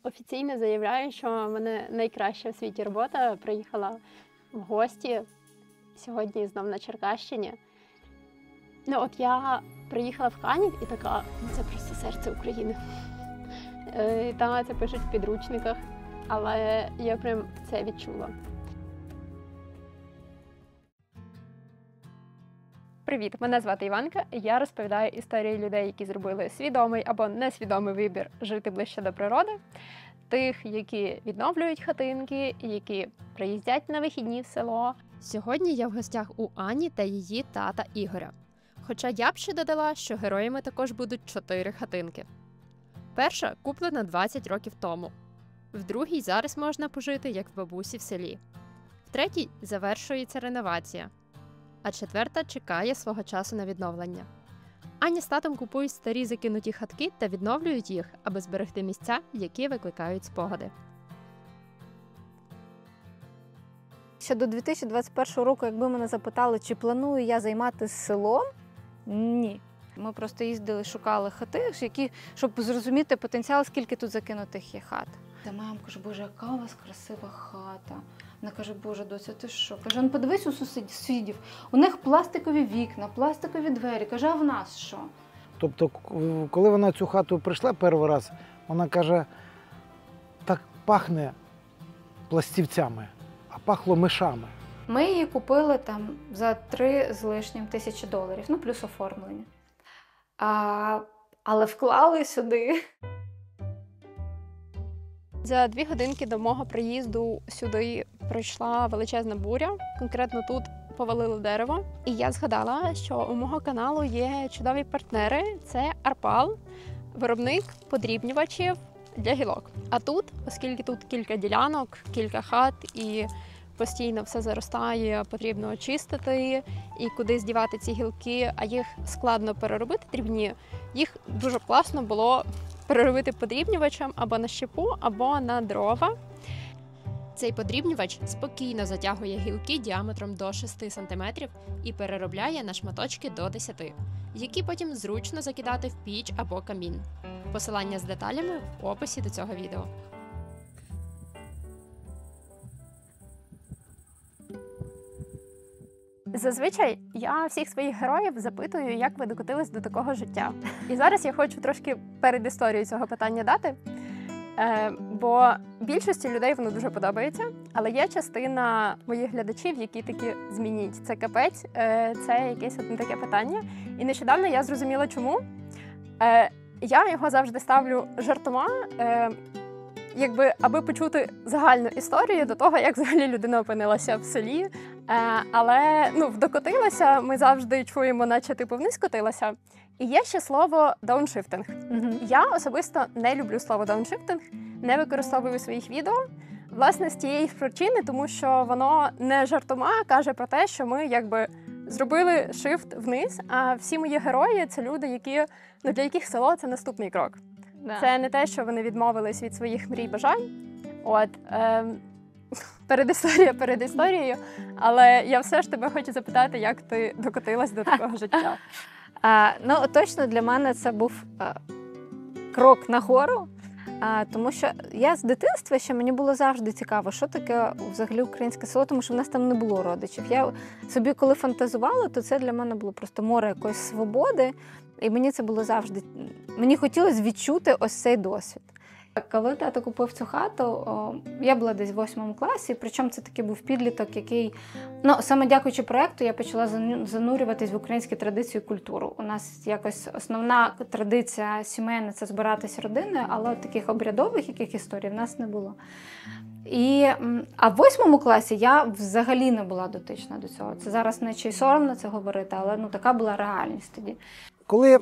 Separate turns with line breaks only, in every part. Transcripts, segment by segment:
Офіційно заявляю, що в мене найкраща в світі робота. Приїхала в гості сьогодні знов на Черкащині. Ну от я приїхала в Канів і така, це просто серце України. Та це пишуть в підручниках, але я прям це відчула. Привіт, мене звати Іванка, і я розповідаю історії людей, які зробили свідомий або несвідомий вибір жити ближче до природи, тих, які відновлюють хатинки, які приїздять на вихідні в село.
Сьогодні я в гостях у Ані та її тата Ігоря. Хоча я б ще додала, що героями також будуть 4 хатинки. Перша куплена 20 років тому. В другій зараз можна пожити, як в бабусі в селі. В третій завершується реновація. А четверта чекає свого часу на відновлення. Аня з татом купують старі закинуті хатки та відновлюють їх, аби зберегти місця, які викликають спогади.
Ще до 2021 року, якби мене запитали, чи планую я займатися селом, ні. Ми просто їздили, шукали хати, щоб зрозуміти потенціал, скільки тут закинутих є хат. Та мама каже, боже, яка у вас красива хата. Вона каже, боже, доця, ти що? Каже, ну подивись у сусідів, у них пластикові вікна, пластикові двері. Каже, а в нас що?
Тобто, коли вона в цю хату прийшла перший раз, вона каже, так пахне пластівцями, а пахло мишами.
Ми її купили там за 3 з лишнім тисячі доларів, ну плюс оформлення. Але вклали сюди.
За 2 годинки до мого приїзду сюди пройшла величезна буря. Конкретно тут повалило дерево. І я згадала, що у мого каналу є чудові партнери. Це Арпал, виробник подрібнювачів для гілок. А тут, оскільки тут кілька ділянок, кілька хат і постійно все заростає, потрібно очистити і кудись дівати ці гілки, а їх складно переробити дрібні, їх дуже класно було переробити подрібнювачем або на щепу, або на дрова.
Цей подрібнювач спокійно затягує гілки діаметром до 6 см і переробляє на шматочки до 10, які потім зручно закидати в піч або камін. Посилання з деталями в описі до цього відео.
Зазвичай я всіх своїх героїв запитую, як ви докотились до такого життя. І зараз я хочу трошки передісторію цього питання дати, бо більшості людей воно дуже подобається, але є частина моїх глядачів, які такі змініть. Це капець, це якесь одне таке питання. І нещодавно я зрозуміла, чому. Я його завжди ставлю жартома, аби почути загальну історію до того, як взагалі людина опинилася в селі. Але вдокотилася, ми завжди чуємо, наче типу вниз котилася. І є ще слово дауншифтинг. Я особисто не люблю слово дауншифтинг, не використовую у своїх відео. Власне, з тієї причини, тому що воно не жартома каже про те, що ми зробили шифт вниз, а всі мої герої – це люди, для яких село – це наступний крок. Да. Це не те, що вони відмовились від своїх мрій, бажань. Передісторія перед історією, але я все ж тебе хочу запитати, як ти докотилась до такого життя.
Точно для мене це був крок нагору, тому що я з дитинства ще мені було завжди цікаво, що таке взагалі українське село, тому що в нас там не було родичів. Я собі, коли фантазувала, то це для мене було просто море якоїсь свободи, і мені це було завжди, мені хотілося відчути ось цей досвід. Коли тато купив цю хату, я була десь в 8 класі, причому це такий був підліток, який, саме дякуючи проєкту, я почала занурюватись в українські традиції і культуру. У нас якось основна традиція сімейна – це збиратися родиною, але таких обрядових яких історій в нас не було. А в 8 класі я взагалі не була дотична до цього. Це зараз наче й соромно це говорити, але така була реальність тоді.
Коли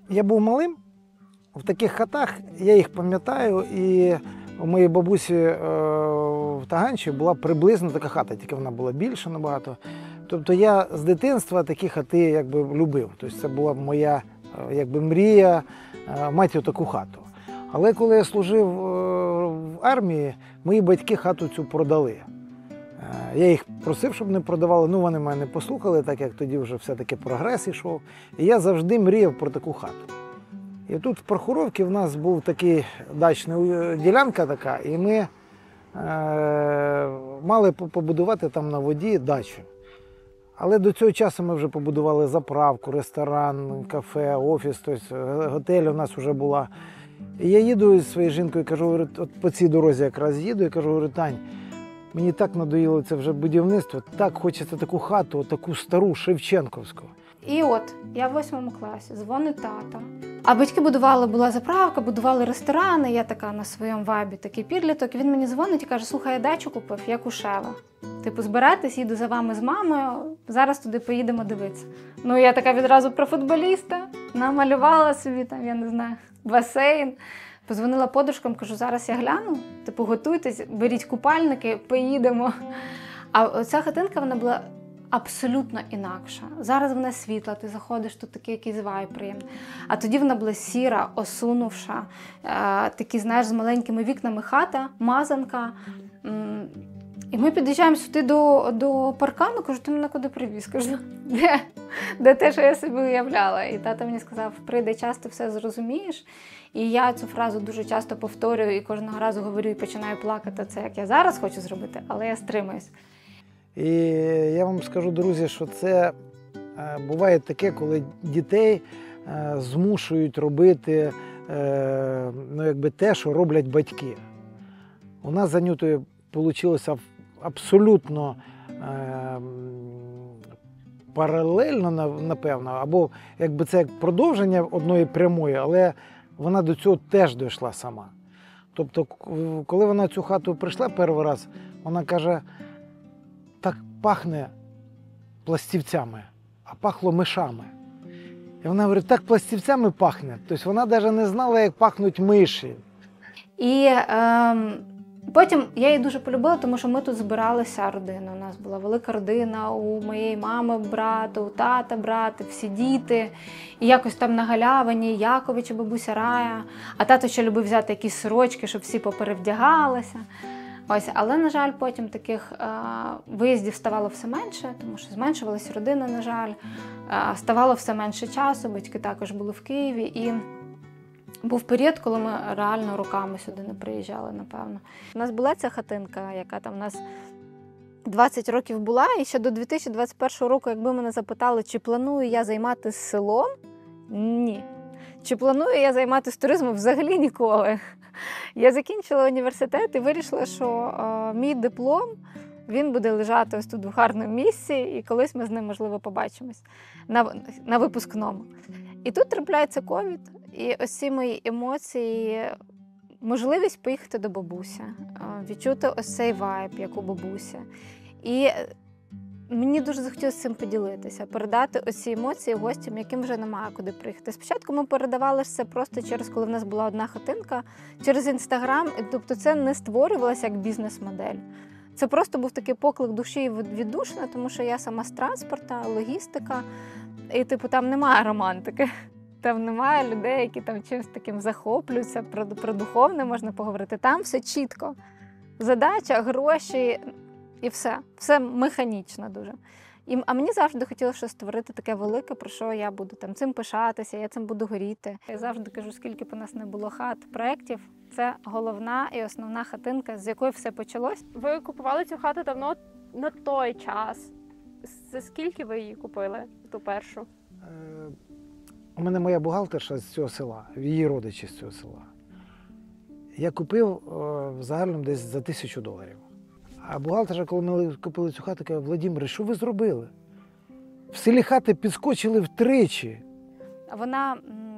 я був малим, в таких хатах, я їх пам'ятаю, і у моїй бабусі в Таганчі була приблизно така хата, тільки вона була більша набагато. Тобто я з дитинства такі хати любив. Тобто це була моя мрія мати таку хату. Але коли я служив в армії, мої батьки хату цю продали. Я їх просив, щоб не продавали, вони мене не послухали, так як тоді вже все-таки прогрес йшов. І я завжди мріяв про таку хату. І тут в Прохоровці в нас був такий дачна ділянка така, і ми мали побудувати там на воді дачу. Але до цього часу ми вже побудували заправку, ресторан, кафе, офіс, тобто готель у нас вже була. І я їду зі своєю жінкою, кажу, от по цій дорозі якраз їду, і кажу, Тань, мені так надоїло це вже будівництво, так хочеться таку хату, таку стару Шевченківську.
І от, я в 8 класі, дзвонить тата. А батьки була заправка, будували ресторани, я така на своєму вайбі, такий підліток. Він мені дзвонить і каже, слухай, я дачу купив, я Кушева. Типу, збирайтесь, їду за вами з мамою, зараз туди поїдемо дивитися. Ну, я така відразу про футболіста, намалювала собі там, я не знаю, басейн. Позвонила подружкам, кажу, зараз я гляну, типу, готуйтесь, беріть купальники, поїдемо. А оця хатинка, вона була абсолютно інакша. Зараз вона світла, ти заходиш, тут такий якийсь вайб приємний. А тоді вона була сіра, осунувша, такі, знаєш, з маленькими вікнами хата, мазанка. І ми під'їжджаємо сюди до паркану, кажу, ти мене куди привіз? Кажу, де те, що я собі уявляла. І тато мені сказав, прийде час, ти все зрозумієш. І я цю фразу дуже часто повторюю і кожного разу говорю і починаю плакати. Це як я зараз хочу зробити, але я стримуюсь.
І я вам скажу, друзі, що це буває таке, коли дітей змушують робити те, що роблять батьки. У нас з Анютою вийшло абсолютно паралельно, напевно, або якби це як продовження одної прямої, але вона до цього теж дійшла сама. Тобто, коли вона в цю хату прийшла перший раз, вона каже, так пахне пластівцями, а пахло мишами. І вона говорить, так пластівцями пахне. Тобто вона навіть не знала, як пахнуть миші.
І потім я її дуже полюбила, тому що ми тут збиралися родина. У нас була велика родина, у моєї мами брат, у тата брат, всі діти. І якось там на галявині Якович і бабуся Рая. А тато ще любив взяти якісь сорочки, щоб всі поперевдягалися. Ось, але, на жаль, потім таких виїздів ставало все менше, тому що зменшувалася родина, на жаль. Ставало все менше часу, батьки також були в Києві. І був період, коли ми реально роками сюди не приїжджали, напевно. У нас була ця хатинка, яка там у нас 20 років була, і ще до 2021 року, якби мене запитали, чи планую я займатися селом, ні. Чи планую я займатися туризмом, взагалі ніколи. Я закінчила університет і вирішила, що мій диплом, він буде лежати ось тут в гарному місці, і колись ми з ним, можливо, побачимось на випускному. І тут трапляється ковід, і ось ці мої емоції, можливість поїхати до бабусі, відчути ось цей вайб, як у бабусі. І мені дуже захотілося цим поділитися, передати ось ці емоції гостям, яким вже немає куди приїхати. Спочатку ми передавали це просто через, коли в нас була одна хатинка, через Інстаграм, тобто це не створювалося як бізнес-модель. Це просто був такий поклик душі і віддушина, тому що я сама з транспорту, логістика, і там немає романтики. Там немає людей, які там чимось таким захоплюються, про духовне можна поговорити. Там все чітко. Задача, гроші і все. Все механічно дуже. А мені завжди хотілося створити таке велике, про що я буду там цим пишатися, я цим буду горіти. Я завжди кажу, скільки б у нас не було хат, проєктів, це головна і основна хатинка, з якої все почалось.
Ви купували цю хату давно на той час. За скільки ви її купили, ту першу?
У мене моя бухгалтерша з цього села, її родичі з цього села. Я купив в загальному десь за $1000. А бухгалтерша, коли ми купили цю хату, каже, Владимире, що ви зробили? В селі хати підскочили втричі.
Вона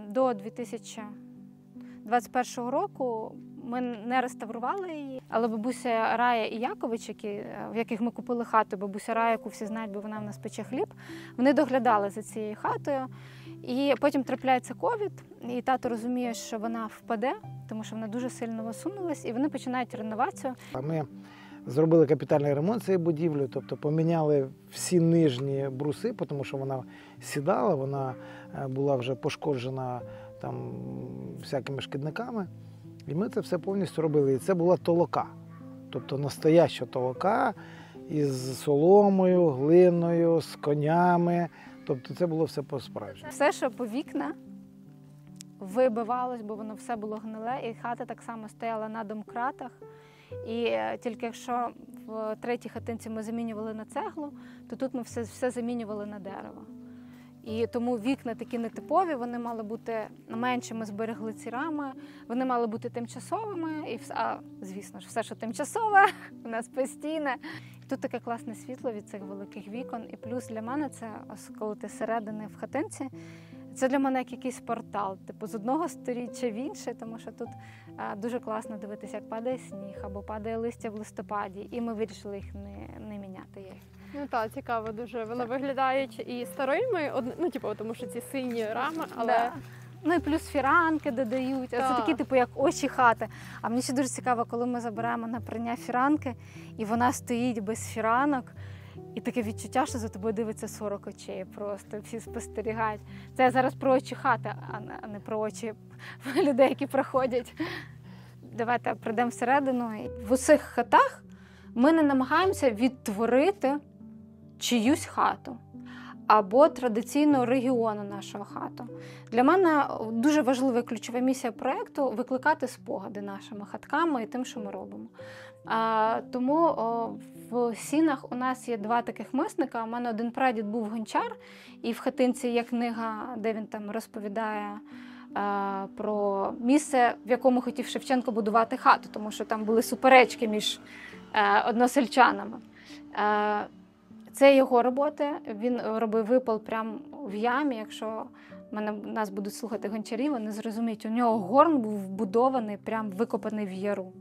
до 2021 року, ми не реставрували її, але бабуся Рая і Якович, в яких ми купили хату, бабуся Рая, яку всі знають, бо вона в нас пече хліб, вони доглядали за цією хатою. І потім трапляється ковід, і тато розуміє, що вона впаде, тому що вона дуже сильно осунулась, і вони починають реновацію.
Ми зробили капітальний ремонт цієї будівлі, тобто поміняли всі нижні бруси, тому що вона сідала, вона була вже пошкоджена там всякими шкідниками. І ми це все повністю робили. І це була толока, тобто настояща толока із соломою, глиною, з конями. Тобто це було все по-справжньому.
Все, що по вікна, вибивалось, бо воно все було гниле, і хата так само стояла на домкратах. І тільки якщо в третій хатинці ми замінювали на цеглу, то тут ми все замінювали на дерево. І тому вікна такі нетипові, вони мали бути меншими, зберегли ці рами, вони мали бути тимчасовими, звісно ж, все, що тимчасове, у нас постійне. І тут таке класне світло від цих великих вікон. І плюс для мене це, коли ти зсередини в хатинці, це для мене як якийсь портал, типу з одного сторіччя в інше, тому що тут дуже класно дивитися, як падає сніг або падає листя в листопаді, і ми вирішили їх не міняти.
Ну так, цікаво дуже. Вони виглядають і старими, ну типу, тому що ці сині рами, але...
Да. Ну і плюс фіранки додають. Це такі, типу, як очі хати. А мені ще дуже цікаво, коли ми заберемо на прання фіранки, і вона стоїть без фіранок, і таке відчуття, що за тобою дивиться 40 очей просто, всі спостерігають. Це я зараз про очі хати, а не про очі людей, які проходять. Давайте прийдемо всередину. В усіх хатах ми не намагаємося відтворити чиюсь хату або традиційного регіону нашого хату. Для мене дуже важлива ключова місія проєкту – викликати спогади нашими хатками і тим, що ми робимо. Тому в Сінах у нас є 2 таких мисника. У мене один прадід був гончар, і в хатинці є книга, де він там розповідає про місце, в якому хотів Шевченко будувати хату, тому що там були суперечки між односельчанами. Це його роботи. Він робив випал прямо в ямі. Якщо нас будуть слухати гончарі, вони зрозуміють, у нього горн був вбудований, прямо викопаний в яру.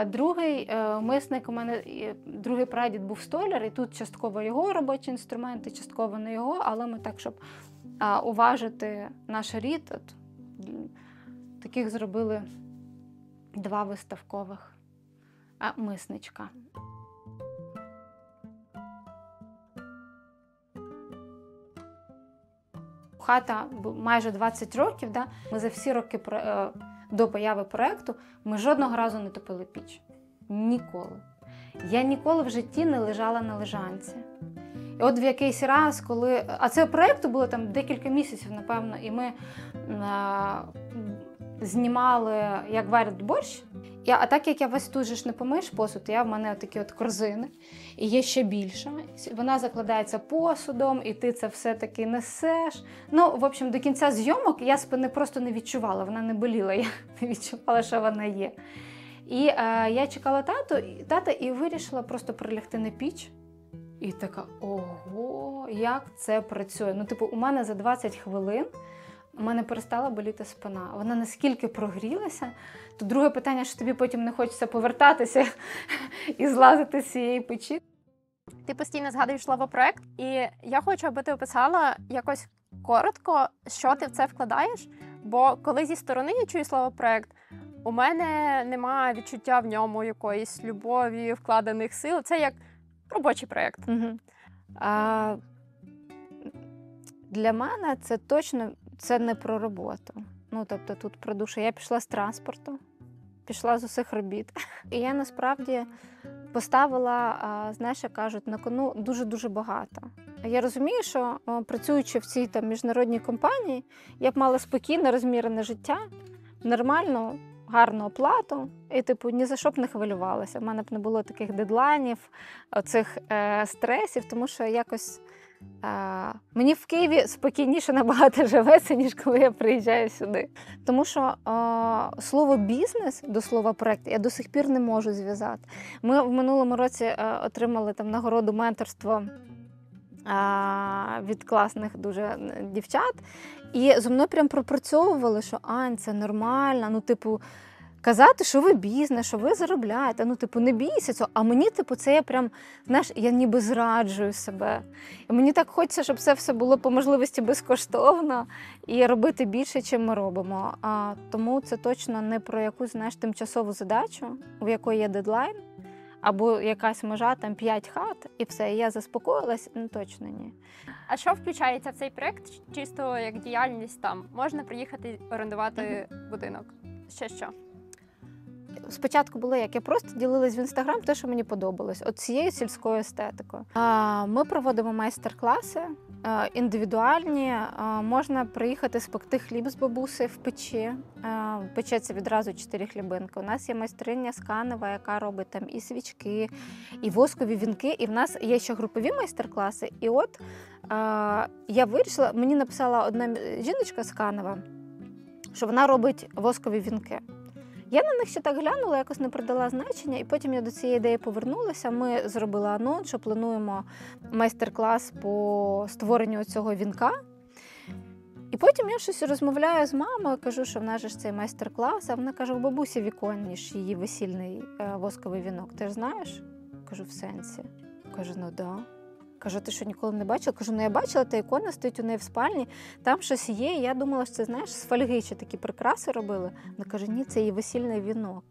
Другий мисник, у мене другий прадід був столяр, і тут частково його робочі інструменти, частково не його, але ми так, щоб уважити наш рід, таких зробили 2 виставкових мисничка. Хата майже 20 років, да? Ми за всі роки до появи проєкту ми жодного разу не топили піч. Ніколи. Я ніколи в житті не лежала на лежанці. І от в якийсь раз, коли... А це проєкту було там декілька місяців, напевно, і ми знімали, як варять борщ. А так як я весь тут же ж не помиєш посуд, в мене такі от корзини, і є ще більша. Вона закладається посудом, і ти це все таки несеш. Ну, в общем, до кінця зйомок я спини просто не відчувала, вона не боліла, я не відчувала, що вона є. І я чекала тата і вирішила просто прилягти на піч. І така, ого, як це працює. Ну, типу, у мене за 20 хвилин у мене перестала боліти спина. Вона наскільки прогрілася, то друге питання, що тобі потім не хочеться повертатися і злазити з цієї печі.
Ти постійно згадуєш слово «проект», і я хочу, аби ти описала якось коротко, що ти в це вкладаєш, бо коли зі сторони я чую слово «проект», у мене немає відчуття в ньому якоїсь любові, вкладених сил. Це як робочий проєкт.
Угу. Для мене це точно не про роботу. Ну, тобто тут про душу. Я пішла з транспорту, пішла з усіх робіт. І я насправді поставила, знаєш, як кажуть, на кону дуже-дуже багато. Я розумію, що працюючи в цій там міжнародній компанії, я б мала спокійне, розмірене життя, нормальну, гарну оплату і, типу, ні за що б не хвилювалася. У мене б не було таких дедлайнів, оцих стресів, тому що якось мені в Києві спокійніше набагато живеться, ніж коли я приїжджаю сюди. Тому що слово «бізнес» до слова «проект» я до сих пір не можу зв'язати. Ми в минулому році отримали там нагороду менторство від класних дуже дівчат. І зо мною прям пропрацьовували, що «Ань, це нормально, ну, типу, казати, що ви бізнес, що ви заробляєте, ну, типу, не бійся цього». А мені, типу, це я прям, знаєш, я ніби зраджую себе. І мені так хочеться, щоб це все було по можливості безкоштовно і робити більше, чим ми робимо. Тому це точно не про якусь, знаєш, тимчасову задачу, у якої є дедлайн, або якась межа, там 5 хат, і все, і я заспокоїлась, ну точно ні.
А що включається в цей проєкт, чисто як діяльність там? Можна приїхати орендувати будинок? Ще що?
Спочатку було як, я просто ділилась в Інстаграм те, що мені подобалось, от цією сільською естетикою. Ми проводимо майстер-класи індивідуальні. Можна приїхати спекти хліб з бабусею в печі. Печеться відразу 4 хлібинки. У нас є майстриня з Канева, яка робить там і свічки, і воскові вінки. І в нас є ще групові майстер-класи. І от я вирішила, мені написала одна жіночка з Канева, що вона робить воскові вінки. Я на них ще так глянула, якось не придала значення, і потім я до цієї ідеї повернулася. Ми зробили анонс, що плануємо майстер-клас по створенню цього вінка. І потім я щось розмовляю з мамою, кажу, що в нас же ж цей майстер-клас, а вона каже, у бабусі віконні ж її весільний восковий вінок. Ти ж знаєш? Кажу, в сенсі. Каже, ну да. Кажу, ти що, ніколи не бачила? Кажу, ну я бачила, та ікона стоїть у неї в спальні, там щось є, і я думала, що це, знаєш, з фольги ще такі прикраси робили. Вона каже, ні, це її весільний вінок.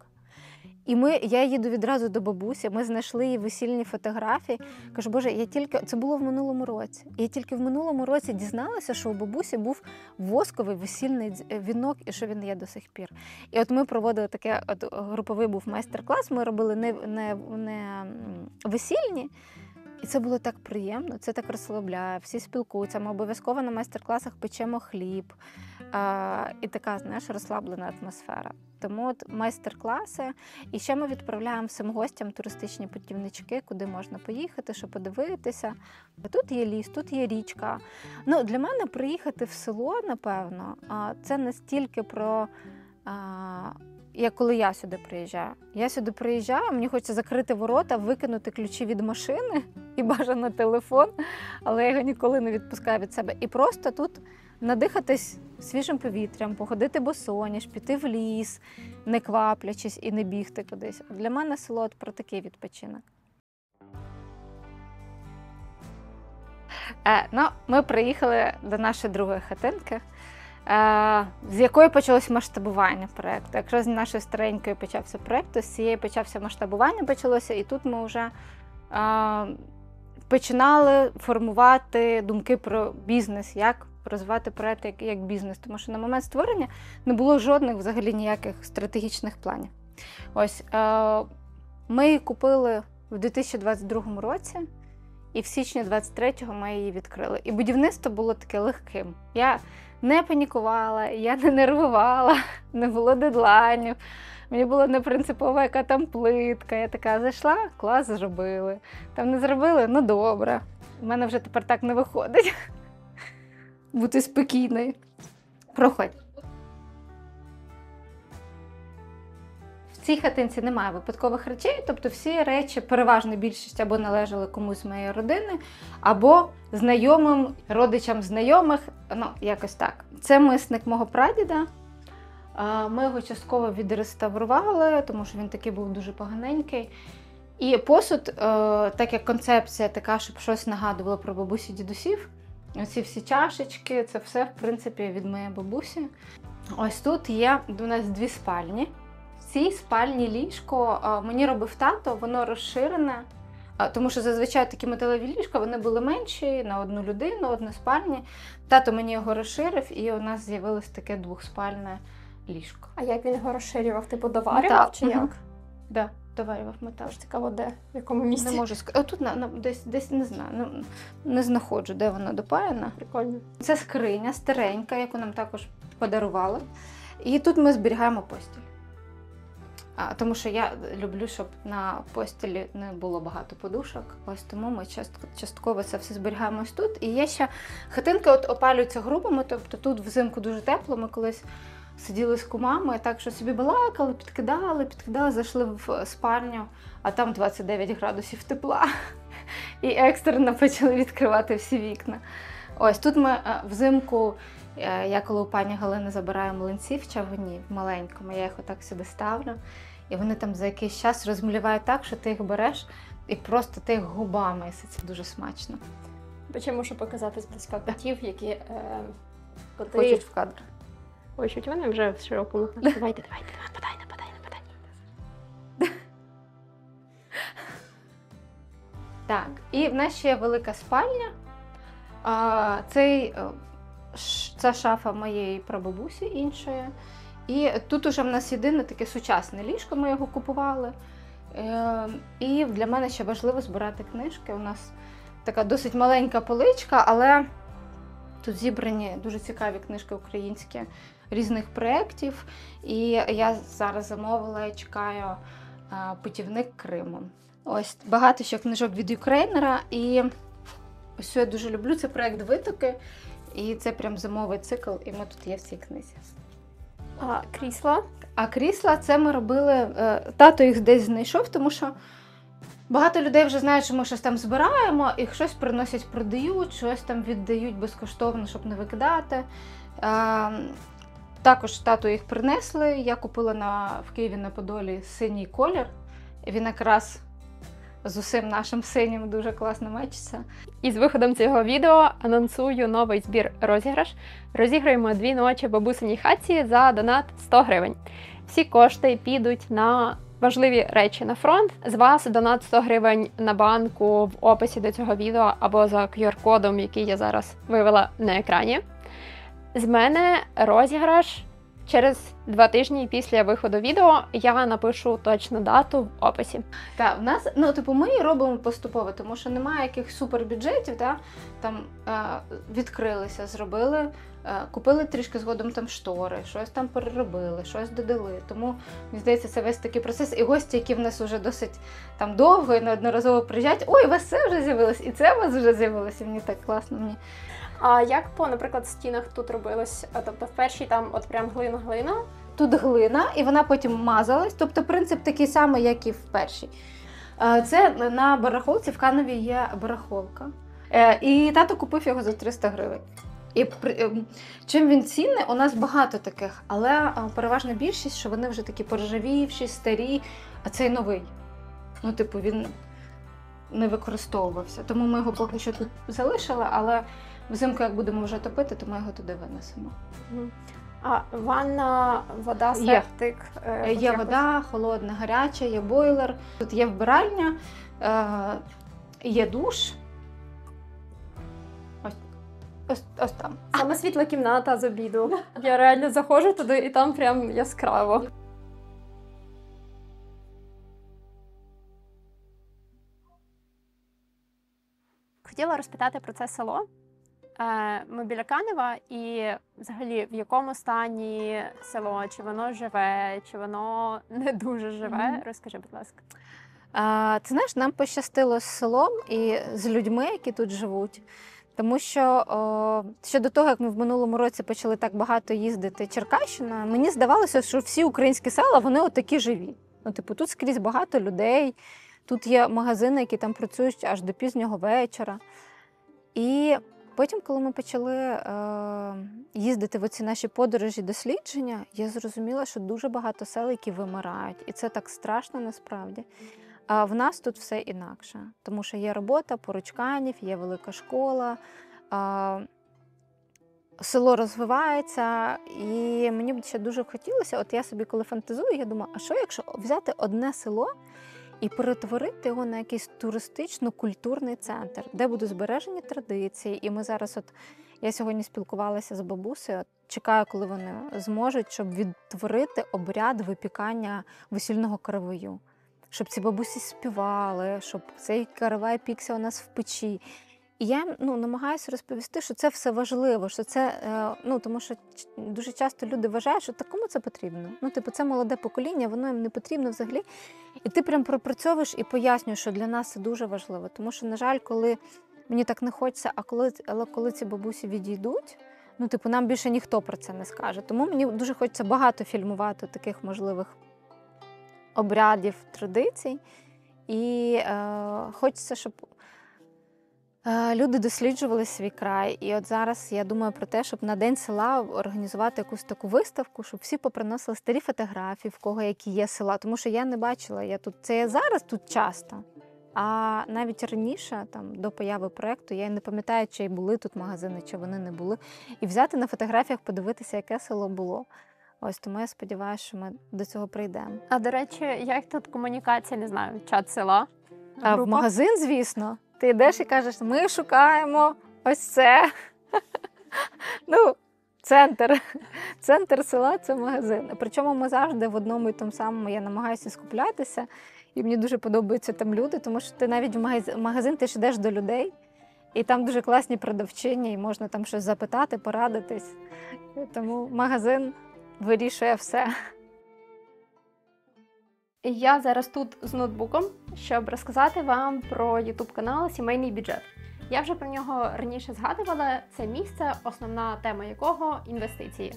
І я їду відразу до бабусі, ми знайшли її весільні фотографії. Кажу, Боже, це було в минулому році. І я тільки в минулому році дізналася, що у бабусі був восковий весільний вінок, і що він є до сих пір. І от ми проводили таке, груповий був майстер-клас, ми робили не весільні, і це було так приємно, це так розслабляє, всі спілкуються, ми обов'язково на майстер-класах печемо хліб. І така, знаєш, розслаблена атмосфера. Тому от майстер-класи. І ще ми відправляємо всім гостям туристичні путівнички, куди можна поїхати, щоб подивитися. Тут є ліс, тут є річка. Ну, для мене приїхати в село, напевно, це не стільки про... як коли я сюди приїжджаю. Я сюди приїжджаю, мені хочеться закрити ворота, викинути ключі від машини і бажано телефон, але я його ніколи не відпускаю від себе. І просто тут надихатись свіжим повітрям, походити босоніж, піти в ліс, не кваплячись і не бігти кудись. Для мене село от про такий відпочинок. Ми приїхали до нашої другої хатинки, з якої почалось масштабування проєкту. Якщо з нашої старенької почався проєкт, то з цієї почався масштабування, почалося, і тут ми вже починали формувати думки про бізнес, як розвивати проєкт як бізнес. Тому що на момент створення не було жодних взагалі ніяких стратегічних планів. Ось, ми її купили в 2022 році, і в січні 23-го ми її відкрили. І будівництво було таке легким. Я не панікувала, я не нервувала, не було дедлайнів. Мені було не принципово, яка там плитка. Я така зайшла, клас, зробили. Там не зробили, ну добре. У мене вже тепер так не виходить. Бути спокійною. Проходь. В цій хатинці немає випадкових речей, тобто всі речі, переважна більшість, або належали комусь з моєї родини, або знайомим, родичам знайомих, ну, якось так. Це мисник мого прадіда. Ми його частково відреставрували, тому що він такий був дуже поганенький. І посуд, так як концепція така, щоб щось нагадувало про бабусі дідусів, оці всі чашечки, це все, в принципі, від моєї бабусі. Ось тут є у нас 2 спальні. В цій спальні ліжко мені робив тато, воно розширене, тому що зазвичай такі металеві ліжка, вони були менші, на одну людину, односпальні. Тато мені його розширив, і у нас з'явилось таке 2-спальне ліжко.
А як він його розширював? Типу доварював чи як?
Так, доварював метал.
Цікаво, де? В якому місці?
Не можу сказати. Тут десь не знаю, не знаходжу, де вона допаяна.
Прикольно.
Це скриня старенька, яку нам також подарували. І тут ми зберігаємо постіль. Тому що я люблю, щоб на постілі не було багато подушок. Ось тому ми частково це все зберігаємо ось тут. І є ще хатинки опалюються грубими, тобто тут взимку дуже тепло. Ми колись сиділи з кумами, так що собі балакали, підкидали, зайшли в спальню, а там 29 градусів тепла. І екстрено почали відкривати всі вікна. Ось тут ми взимку, я коли у пані Галини забираю млинці в чавуні, в маленькому, я їх отак сюди ставлю. І вони там за якийсь час розмлівають так, що ти їх береш і просто ти їх губами їси. Це дуже смачно.
Бо мушу показати зблизька котів, які коти...
Хочуть в кадр.
Хочуть, вони вже в широкому. Давайте, нападай.
Так, і в нас ще є велика спальня. Це шафа моєї прабабусі іншої. І тут уже в нас єдине таке сучасне ліжко, ми його купували. І для мене ще важливо збирати книжки. У нас така досить маленька поличка, але Тут зібрані дуже цікаві книжки українські різних проєктів. І я зараз замовила і чекаю «Путівник Кримом». Ось багато ще книжок від юкрейнера. І ось що я дуже люблю, це проєкт «Витоки». І це прям зимовий цикл, і ми тут є в цій книзі.
А крісла?
А крісла це ми робили, тато їх десь знайшов, тому що багато людей вже знають, що ми щось там збираємо, і щось приносять, продають, щось там віддають безкоштовно, щоб не викидати. Також тату їх принесли, я купила в Києві на Подолі синій колір, він якраз з усім нашим синім дуже класно мечиться.
І з виходом цього відео анонсую новий збір розіграш. Розіграємо 2 ночі в бабусиній хатці за донат 100 гривень. Всі кошти підуть на важливі речі на фронт. З вас донат 100 гривень на банку в описі до цього відео або за QR-кодом, який я зараз вивела на екрані. З мене розіграш через 2 тижні після виходу відео. Я напишу точну дату в описі.
Так, в нас, ми її робимо поступово, тому що немає якихось супербюджетів, там відкрилися, зробили, купили трішки згодом там штори, щось там переробили, щось додали. Тому, мені здається, це весь такий процес. І гості, які в нас вже досить там довго і неодноразово приїжджають, ой, у вас це вже з'явилось, і це у вас вже з'явилося, і мені так класно.
А як наприклад, стінах тут робилось? Тобто в першій там от прям глина-глина?
Тут глина, і вона потім мазалась, тобто принцип такий самий, як і в першій. Це на барахолці, в Канові є барахолка. І тато купив його за 300 гривень. І чим він цінний, у нас багато таких, але переважна більшість, що вони вже такі поржавівші, старі, а цей новий. Він не використовувався. Тому ми його поки що тут залишили, але взимку, як будемо вже топити, то ми його туди винесемо.
А ванна, вода, септик?
Є вода, холодна, гаряча, є бойлер. Тут є вбиральня, є душ. Ось там.
Саме світла кімната з обіду. Я реально заходжу туди і там прям яскраво. Хотіла розпитати про це село. Ми біля Канева, і взагалі в якому стані село? Чи воно живе, чи воно не дуже живе? Розкажи, будь ласка.
Ти знаєш, нам пощастило з селом і з людьми, які тут живуть. Тому що ще до того, як ми в минулому році почали так багато їздити Черкащиною, мені здавалося, що всі українські села, вони отакі живі. Тут скрізь багато людей, тут є магазини, які там працюють аж до пізнього вечора. І потім, коли ми почали їздити в оці наші подорожі, дослідження, я зрозуміла, що дуже багато сел, які вимирають. І це так страшно насправді. А в нас тут все інакше, тому що є робота поруч Канів, є велика школа, село розвивається, і мені б ще дуже хотілося, от я собі коли фантазую, я думаю, а що якщо взяти одне село і перетворити його на якийсь туристично-культурний центр, де будуть збережені традиції, і ми зараз, я сьогодні спілкувалася з бабусею, чекаю, коли вони зможуть, щоб відтворити обряд випікання весільного караваю. Щоб ці бабусі співали, щоб цей каравай пікся у нас в печі. І я намагаюся розповісти, що це все важливо, що це, тому що дуже часто люди вважають, що кому це потрібно. Це молоде покоління, воно їм не потрібно взагалі. І ти прям пропрацьовуєш і пояснюєш, що для нас це дуже важливо. Тому що, на жаль, коли мені так не хочеться, але коли ці бабусі відійдуть, нам більше ніхто про це не скаже. Тому мені дуже хочеться багато фільмувати таких можливих обрядів, традицій. І хочеться, щоб люди досліджували свій край. І от зараз я думаю про те, щоб на День села організувати якусь таку виставку, щоб всі поприносили старі фотографії, в кого які є села. Тому що я не бачила, це зараз тут часто. А навіть раніше, до появи проєкту, я не пам'ятаю, чи були тут магазини, чи вони не були. І взяти на фотографіях, подивитися, яке село було. Ось, тому я сподіваюся, що ми до цього прийдемо.
А, до речі, як тут комунікація, не знаю, чат села?
В магазин, звісно. Ти йдеш і кажеш, ми шукаємо ось це. Центр села – це магазин. Причому ми завжди в одному і тому самому, я намагаюся скуплятися. І мені дуже подобаються там люди, тому що ти навіть в магазин, ти ж йдеш до людей. І там дуже класні продавчині, і можна там щось запитати, порадитись. Тому магазин вирішує все.
Я зараз тут з ноутбуком, щоб розказати вам про YouTube канал «Сімейний бюджет». Я вже про нього раніше згадувала. Це місце, основна тема якого – інвестиції.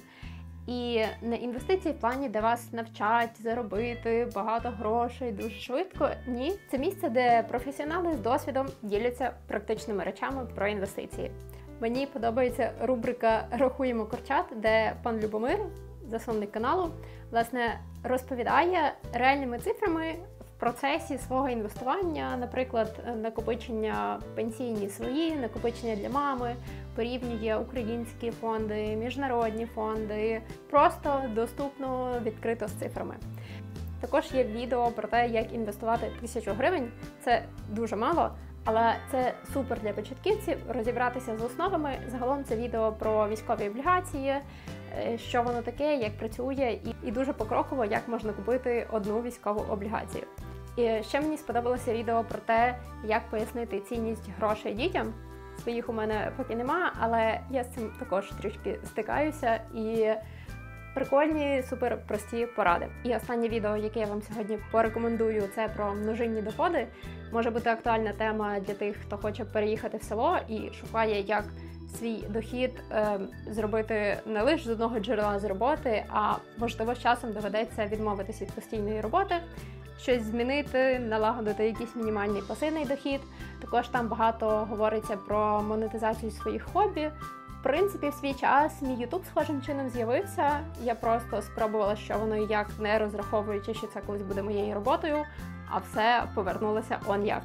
І не інвестиції в плані, де вас навчать заробити багато грошей дуже швидко. Ні, це місце, де професіонали з досвідом діляться практичними речами про інвестиції. Мені подобається рубрика «Рахуємо курчат», де пан Любомир, засновник каналу, власне, розповідає реальними цифрами в процесі свого інвестування, наприклад, накопичення пенсійні свої, накопичення для мами, порівнює українські фонди, міжнародні фонди, просто доступно, відкрито з цифрами. Також є відео про те, як інвестувати 1000 гривень. Це дуже мало, але це супер для початківців розібратися з основами. Загалом це відео про військові облігації, що воно таке, як працює, і дуже покроково, як можна купити одну військову облігацію. І ще мені сподобалося відео про те, як пояснити цінність грошей дітям. Своїх у мене поки нема, але я з цим також трішки стикаюся, і прикольні, супер прості поради. І останнє відео, яке я вам сьогодні порекомендую, це про множинні доходи. Може бути актуальна тема для тих, хто хоче переїхати в село і шукає, як свій дохід зробити не лише з одного джерела з роботи, а можливо з часом доведеться відмовитися від постійної роботи, щось змінити, налагодити якийсь мінімальний пасивний дохід. Також там багато говориться про монетизацію своїх хобі. В принципі, в свій час мій YouTube схожим чином з'явився. Я просто спробувала, що воно і як, не розраховуючи, що це колись буде моєю роботою, а все повернулося он як.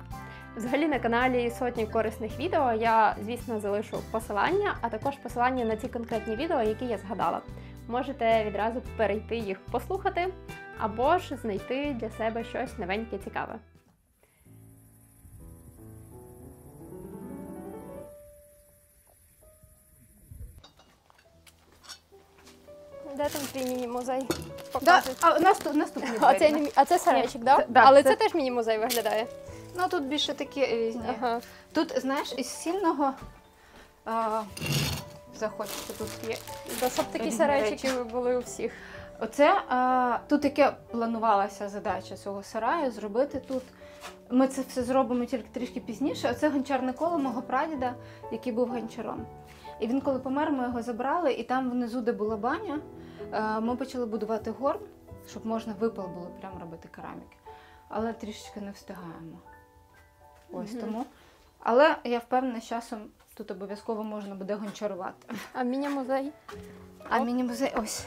Взагалі на каналі сотні корисних відео, я, звісно, залишу посилання, а також посилання на ці конкретні відео, які я згадала. Можете відразу перейти їх послухати, або ж знайти для себе щось новеньке, цікаве. Де там твій міні-музей?
Наступні
А це сарайчик,
Ні,
так?
да,
Але
це-
це теж міні-музей виглядає.
Ну, тут більше такі різні.
Ага.
Тут, знаєш, із сильного захочете, тут є.
Да, щоб такі
Різні
сарайчики були у всіх.
Оце тут таке планувалася задача цього сараю зробити тут. Ми це все зробимо тільки трішки пізніше. Оце гончарне коло мого прадіда, який був гончаром. І він, коли помер, ми його забрали, і там внизу, де була баня, ми почали будувати горн, щоб можна випал було прямо робити кераміки. Але трішечки не встигаємо. Ось тому. Але я впевнена, з часом тут обов'язково можна буде гончарувати.
А міні-музей?
А міні-музей ось.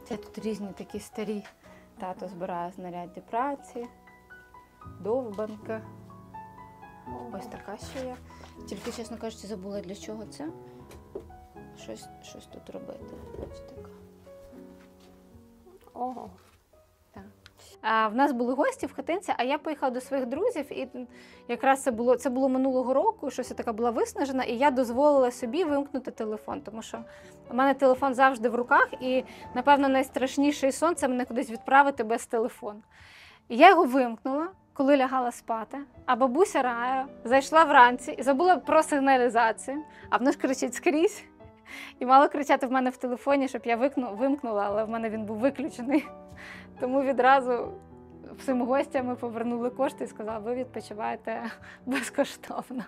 Це тут різні такі старі. Тато збирає знаряддя праці, довбанка. Ось така ще є. Тільки, чесно кажучи, забула, для чого це. Щось тут робити. Ось така.
Ого.
В нас були гості в хатинці, а я поїхала до своїх друзів, і якраз це було минулого року, щось я така була виснажена, і я дозволила собі вимкнути телефон, тому що у мене телефон завжди в руках, і, напевно, найстрашніший сон – це мене кудись відправити без телефону. І я його вимкнула, коли лягала спати, а бабуся Рая зайшла вранці і забула про сигналізацію, а воно ж кричить скрізь. І мало кричати в мене в телефоні, щоб я вимкнула, але в мене він був виключений. Тому відразу всім гостям ми повернули кошти і сказали, ви відпочиваєте безкоштовно.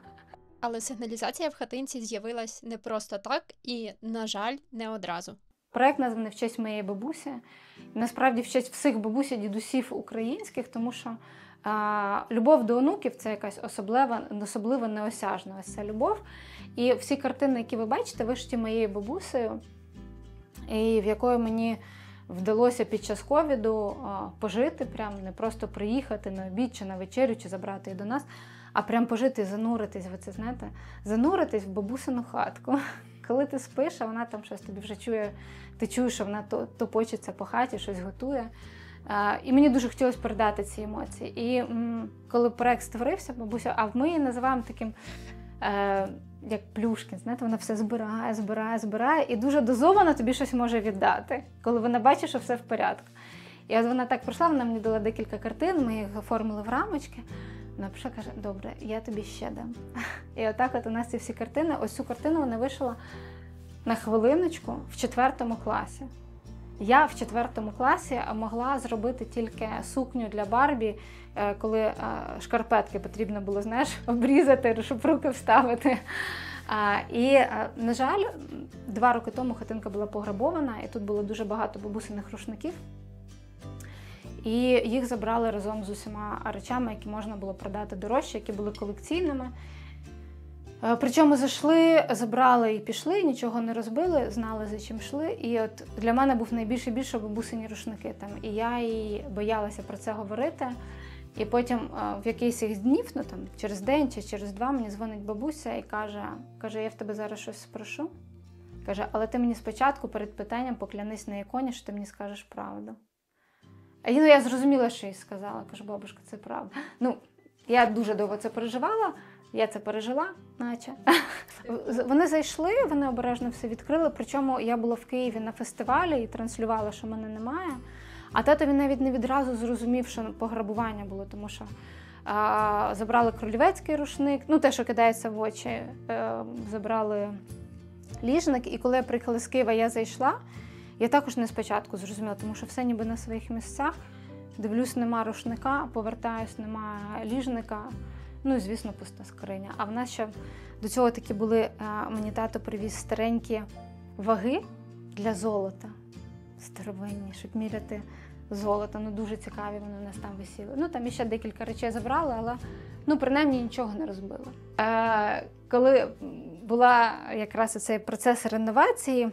Але сигналізація в хатинці з'явилась не просто так і, на жаль, не одразу.
Проект названий в честь моєї бабусі. І насправді в честь всіх бабусь і дідусів українських, тому що любов до онуків – це якась особлива неосяжна ось ця любов. І всі картини, які ви бачите, вишиті моєю бабусею, і в якої мені вдалося під час ковіду пожити, прям не просто приїхати на обід чи на вечерю, чи забрати її до нас, а прям пожити і зануритись, ви це знаєте, зануритись в бабусину хатку. Коли ти спиш, а вона там щось тобі вже чує, ти чуєш, що вона топочеться по хаті, щось готує. І мені дуже хотілося передати ці емоції. І коли проект створився, бабуся, а ми її називаємо таким, як Плюшкін, знаєте, вона все збирає, і дуже дозовано тобі щось може віддати, коли вона бачить, що все в порядку. І от вона так прийшла, вона мені дала декілька картин, ми їх оформили в рамочки. Вона прийшла, каже, добре, я тобі ще дам. І отак от у нас ці всі картини, ось цю картину вона вишила на хвилиночку в 4 класі. Я в 4 класі могла зробити тільки сукню для Барбі, коли шкарпетки потрібно було, знаєш, обрізати, щоб руки вставити. І, на жаль, 2 роки тому хатинка була пограбована, і тут було дуже багато бабусиних рушників. І їх забрали разом з усіма речами, які можна було продати дорожче, які були колекційними. Причому зайшли, забрали і пішли, нічого не розбили, знали, за чим йшли. І от для мене був найбільше бабусині рушники там. І я їй боялася про це говорити. І потім в якийсь із днів, ну там через день чи через 2, мені дзвонить бабуся і каже, я в тебе зараз щось спрошу. Каже, але ти мені спочатку перед питанням поклянись на іконі, що ти мені скажеш правду. А я зрозуміла, що їй сказала. Кажу, бабушка, це правда. Ну, я дуже довго це переживала. Я це пережила, наче. Вони зайшли, вони обережно все відкрили. Причому я була в Києві на фестивалі і транслювала, що мене немає. А тато він навіть не відразу зрозумів, що пограбування було, тому що забрали кролівецький рушник, ну те, що кидається в очі, забрали ліжник. І коли я приїхала з Києва, я зайшла, я також не спочатку зрозуміла, тому що все ніби на своїх місцях. Дивлюсь, нема рушника, повертаюсь, нема ліжника. Ну і, звісно, пуста скриня. А в нас ще до цього такі були, мені тато привіз старенькі ваги для золота. Старовинні, щоб міряти золото. Ну, дуже цікаві вони у нас там висіли. Ну, там іще декілька речей забрали, але, ну, принаймні, нічого не розбили. Коли була якраз цей процес реновації,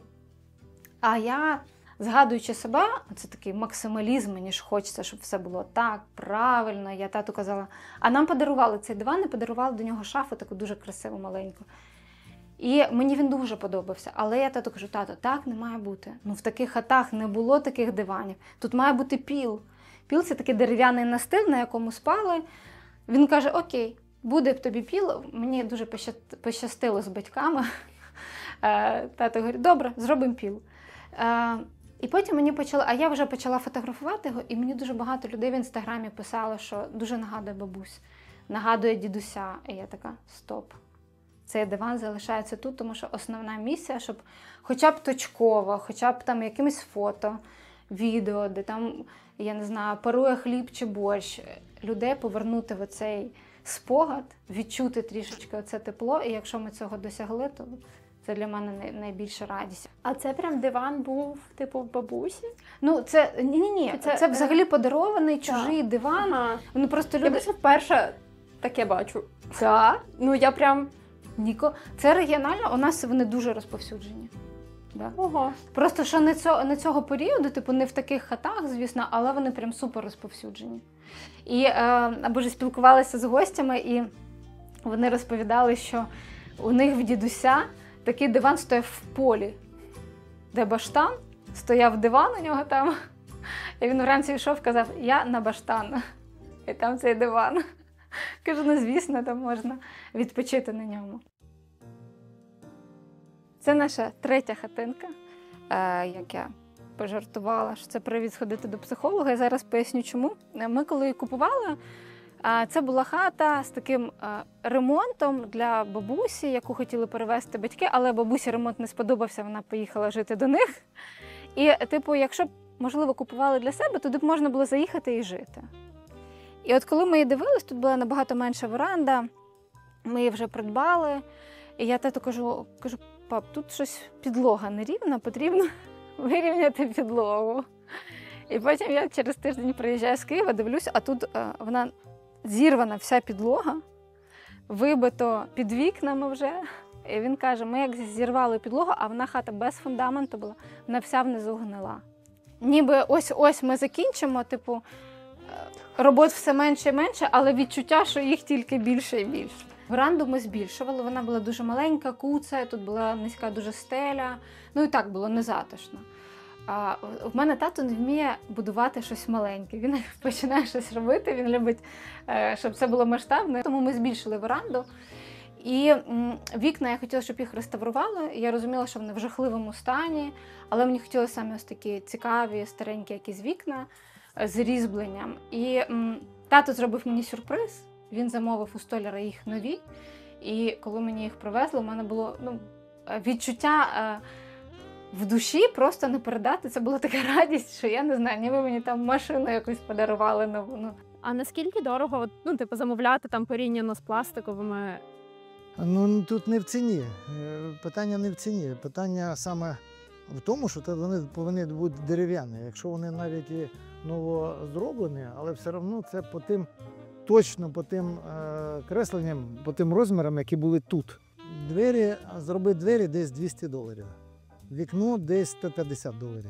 а я, згадуючи себе, це такий максималізм, мені ж хочеться, щоб все було так, правильно. Я тату казала, а нам подарували цей диван і подарували до нього шафу таку дуже красиву, маленьку. І мені він дуже подобався. Але я тату кажу, тато, так не має бути. Ну в таких хатах не було таких диванів. Тут має бути піл. Піл – це такий дерев'яний настил, на якому спали. Він каже, окей, буде в тобі піл. Мені дуже пощастило з батьками. Тато говорить, добре, зробимо піл. І потім мені а я вже почала фотографувати його, і мені дуже багато людей в інстаграмі писало, що дуже нагадує бабусь, нагадує дідуся. І я така, стоп. Цей диван залишається тут, тому що основна місія, щоб хоча б точково, хоча б там якимось фото, відео, де там, я не знаю, парує хліб чи борщ, людей повернути в оцей спогад, відчути трішечки оце тепло, і якщо ми цього досягли, то це для мене найбільша радість.
А це прям диван був, типу, в бабусі?
Ну, це, ні, це взагалі подарований, чужий диван.
Ага.
Вони просто
Я
люди...
просто вперше таке бачу.
Так.
Ну, я прям...
Це регіонально, у нас вони дуже розповсюджені. Да.
Ого.
Просто що не цього періоду, типу не в таких хатах, звісно, але вони прям супер розповсюджені. І або ж спілкувалися з гостями, і вони розповідали, що у них в дідуся такий диван стояв в полі, де баштан, стояв диван у нього там, і він вранці йшов, казав, я на баштан, і там цей диван. Кажу, ну звісно, там можна відпочити на ньому. Це наша 3-я хатинка, як я пожартувала, що це привід сходити до психолога. Я зараз поясню, чому. Ми коли її купували, це була хата з таким ремонтом для бабусі, яку хотіли перевезти батьки, але бабусі ремонт не сподобався, вона поїхала жити до них. І, типу, якщо б, можливо, купували для себе, то б можна було заїхати і жити. І от коли ми її дивились, тут була набагато менша веранда, ми її вже придбали. І я тату кажу, пап, тут щось підлога нерівна, потрібно вирівняти підлогу. І потім я через тиждень приїжджаю з Києва, дивлюсь, а тут вона зірвана вся підлога, вибито під вікнами вже. І він каже, ми як зірвали підлогу, а вона хата без фундаменту була, вона вся внизу гнила. Ніби ось ми закінчимо, типу, робот все менше і менше, але відчуття, що їх тільки більше і більше. Веранду ми збільшували, вона була дуже маленька, куца, тут була низька дуже стеля, ну і так було незатишно. В мене тато не вміє будувати щось маленьке, він починає щось робити, він любить, щоб це було масштабне, тому ми збільшили веранду. І вікна, я хотіла, щоб їх реставрували, я розуміла, що вони в жахливому стані, але мені хотілося саме ось такі цікаві, старенькі якісь вікна. з різьбленням. І тато зробив мені сюрприз, він замовив у столяра їх нові. І коли мені їх привезли, у мене було відчуття в душі просто не передати. Це була така радість, що я не знаю, ніби мені там машину якусь подарували нову.
А наскільки дорого, замовляти там порівняно з пластиковими?
Ну, тут не в ціні. Питання не в ціні. Питання саме в тому, що вони повинні бути дерев'яні. Якщо вони навіть і новозроблені, але все одно це точно по тим кресленням, по тим розмірам, які були тут. Зробити двері десь $200. Вікно десь $150.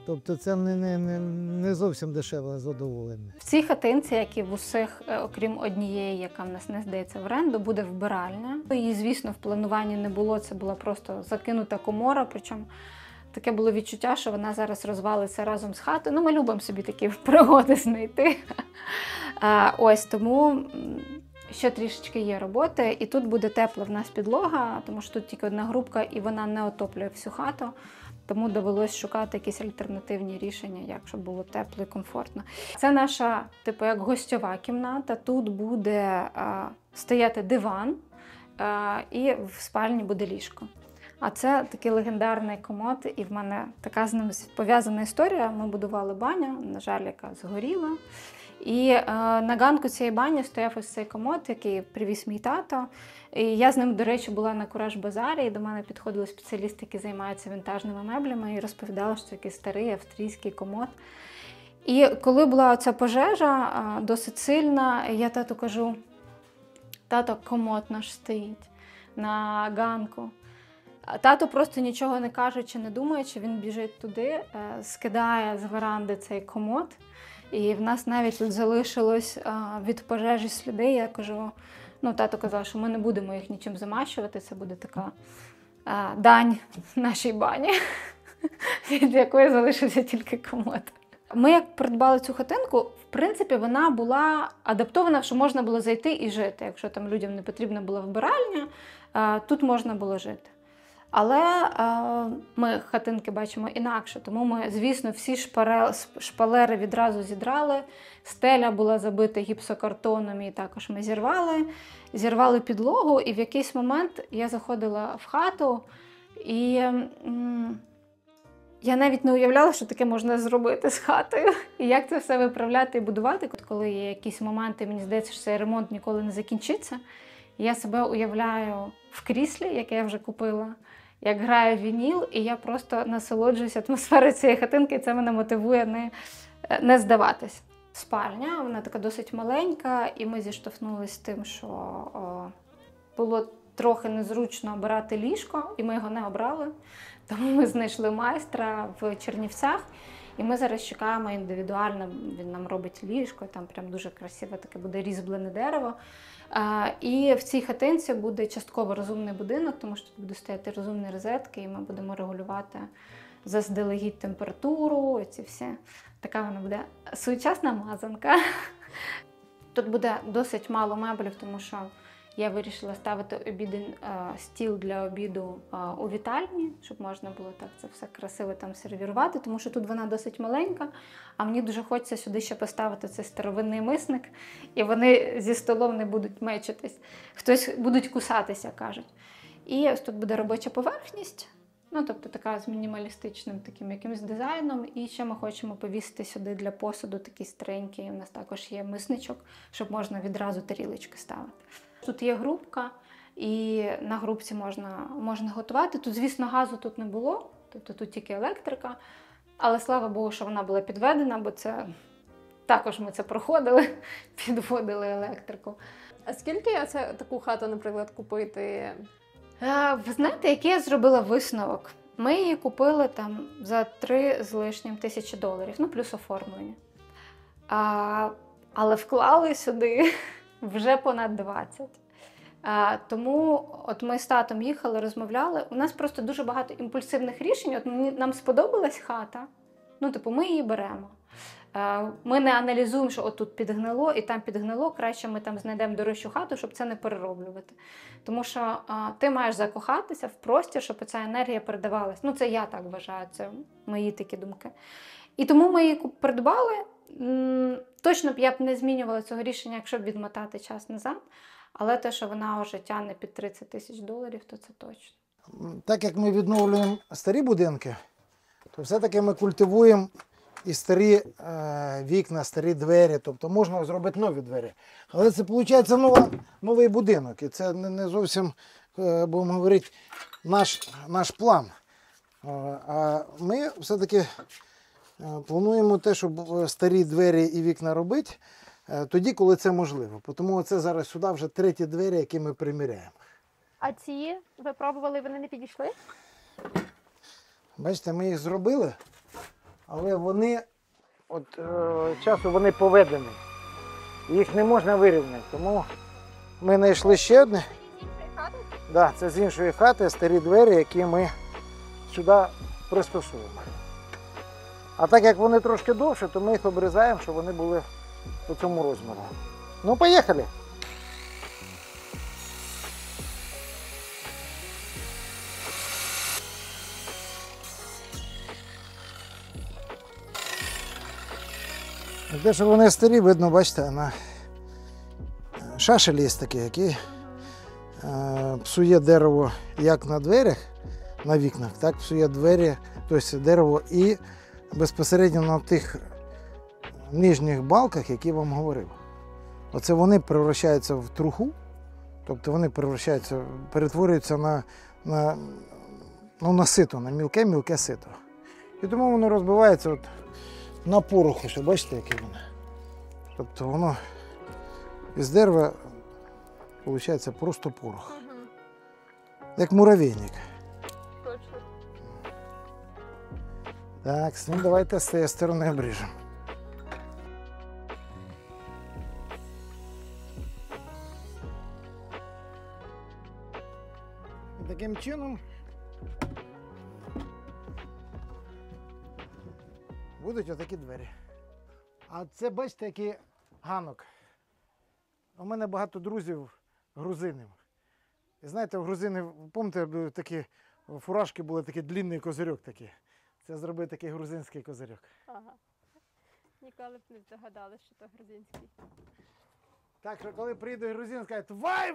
Тобто це не зовсім дешеве задоволення.
В цій хатинці, як і в усіх, окрім однієї, яка в нас не здається в оренду, буде вбиральня. Її, звісно, в плануванні не було, це була просто закинута комора, причому таке було відчуття, що вона зараз розвалиться разом з хатою. Ми любимо собі такі пригоди знайти. Тому ще трішечки є роботи, і тут буде тепла в нас підлога, тому що тут тільки одна грубка, і вона не отоплює всю хату. Тому довелось шукати якісь альтернативні рішення, щоб було тепло і комфортно. Це наша, як гостьова кімната. Тут буде стояти диван, і в спальні буде ліжко. А це такий легендарний комод, і в мене така з ним пов'язана історія. Ми будували баню, на жаль, яка згоріла. І на ганку цієї бані стояв ось цей комод, який привіз мій тато. І я з ним, до речі, була на Кураж-базарі, і до мене підходили спеціалісти, які займаються вінтажними меблями, і розповідали, що це такий старий австрійський комод. І коли була оця пожежа досить сильна, я тату кажу: тато, комод наш стоїть на ганку. Тато, просто нічого не кажучи, не думаючи, він біжить туди, скидає з веранди цей комод. І в нас навіть тут залишилось від пожежі сліди. Я кажу, тато казав, що ми не будемо їх нічим замащувати, це буде така дань нашій бані, від якої залишився тільки комод. Ми як придбали цю хатинку, в принципі, вона була адаптована, що можна було зайти і жити. Якщо там людям не потрібна була вбиральня, тут можна було жити. Але ми хатинки бачимо інакше, тому ми, звісно, всі шпалери відразу зідрали, стеля була забита гіпсокартоном, і також ми зірвали підлогу, і в якийсь момент я заходила в хату, і я навіть не уявляла, що таке можна зробити з хатою, і як це все виправляти і будувати. Коли є якісь моменти, мені здається, що цей ремонт ніколи не закінчиться, я себе уявляю в кріслі, яке я вже купила, як грає вініл, і я просто насолоджуюся атмосферою цієї хатинки, і це мене мотивує не здаватись. Спальня, вона така досить маленька, і ми зіштовхнулися з тим, що було трохи незручно обирати ліжко, і ми його не обрали. Тому ми знайшли майстра в Чернівцях, і ми зараз чекаємо індивідуально, він нам робить ліжко, там прям дуже красиве таке буде різьблене дерево. І в цій хатинці буде частково розумний будинок, тому що тут будуть стояти розумні розетки, і ми будемо регулювати заздалегідь температуру, ці всі. Така вона буде сучасна мазанка. Тут буде досить мало меблів, тому що я вирішила ставити стіл для обіду у вітальні, щоб можна було так це все красиво там сервірувати, тому що тут вона досить маленька, а мені дуже хочеться сюди ще поставити цей старовинний мисник, і вони зі столом не будуть мечитись. Хтось будуть кусатися, кажуть. І ось тут буде робоча поверхність, тобто така з мінімалістичним таким якимось дизайном. І ще ми хочемо повісити сюди для посуду такий старенький. У нас також є мисничок, щоб можна відразу тарілочки ставити. Тут є грубка, і на грубці можна готувати. Тут, звісно, газу тут не було, тобто тут тільки електрика. Але слава Богу, що вона була підведена, бо це також ми це проходили, підводили електрику.
А скільки таку хату, наприклад, купити?
Ви знаєте, який я зробила висновок? Ми її купили там за 3 з лишнім тисячі доларів, плюс оформлення. Але вклали сюди вже понад 20. Тому от ми з татом їхали, розмовляли. У нас просто дуже багато імпульсивних рішень. От нам сподобалась хата, ми її беремо. Ми не аналізуємо, що отут підгнило і там підгнило, краще ми там знайдемо дорожчу хату, щоб це не перероблювати. Тому що ти маєш закохатися в простір, щоб ця енергія передавалась. Це я так вважаю, це мої такі думки. І тому ми її придбали. Точно б я б не змінювала цього рішення, якщо б відмотати час назад. Але те, що вона вже тягне під $30,000, то це точно.
Так як ми відновлюємо старі будинки, то все-таки ми культивуємо і старі вікна, старі двері, тобто можна зробити нові двері. Але це виходить новий будинок, і це не зовсім, будемо говорити, наш план. А ми все-таки плануємо те, щоб старі двері і вікна робити тоді, коли це можливо. Тому це зараз сюди вже треті двері, які ми приміряємо.
А ці ви пробували, вони не підійшли?
Бачите, ми їх зробили, але вони часу вони поведені. Їх не можна вирівняти. Тому ми знайшли ще одне. Да, це з іншої хати, старі двері, які ми сюди пристосуємо. А так як вони трошки довше, то ми їх обрізаємо, щоб вони були по цьому розміру. Ну, поїхали! Те, що вони старі, видно, бачите, на шашелі є такі, які псує дерево як на дверях, на вікнах, так псує двері, тобто дерево і безпосередньо на тих нижніх балках, які я вам говорив. Оце вони превращаються в труху, тобто вони перетворюються на сито, на мілке сито. І тому воно розбивається на пороху, що бачите, яке воно. Тобто воно із дерева виходить просто порох. Як муравейник.
Точно.
Так, ну давайте з цієї сторони обріжемо. І таким чином будуть отакі двері. А це, бачите, який ганок. У мене багато друзів грузинів. І знаєте, у грузинів, пам'ятаєте, такі фуражки були, такий длинний козирьок такий. Це зробив такий грузинський козирьок.
Ага. Ніколи б не здогадалися, що це грузинський.
Так що коли приїде грузин, скажуть: вай,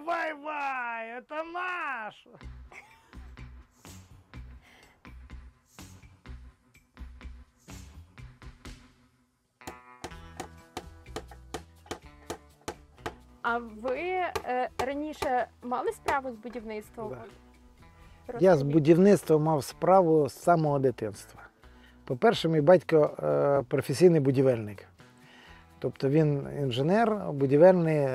це наш!
А ви раніше мали справу з будівництвом?
Да.
От,
Я з
розкажіть.
будівництвом мав справу з самого дитинства. По-перше, мій батько професійний будівельник. Тобто він інженер, будівельний,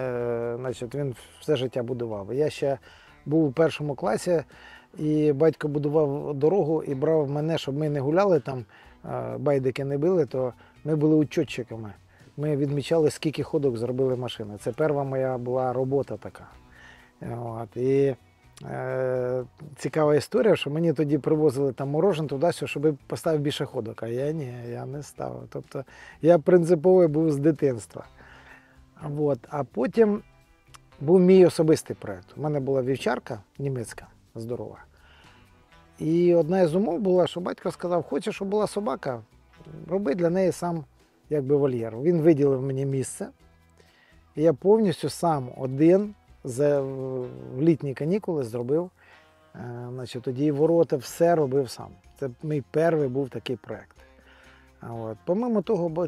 значить, він все життя будував. Я ще був у першому класі, і батько будував дорогу і брав мене, щоб ми не гуляли там, байдики не били, то ми були учетчиками. Ми відмічали, скільки ходок зробили машини. Це перша моя була робота така. От. І цікава історія, що мені тоді привозили там морожен туди-сюди, щоб поставив більше ходок. А я не ставив. Тобто я принциповий був з дитинства. От. А потім був мій особистий проєкт. У мене була вівчарка німецька, здорова. І одна із умов була, що батько сказав: хочеш, щоб була собака, роби для неї сам якби вольєр. Він виділив мені місце. І я повністю сам один в літні канікули зробив. Значить, тоді і ворота, все робив сам. Це мій перший був такий проєкт. От. Помимо того,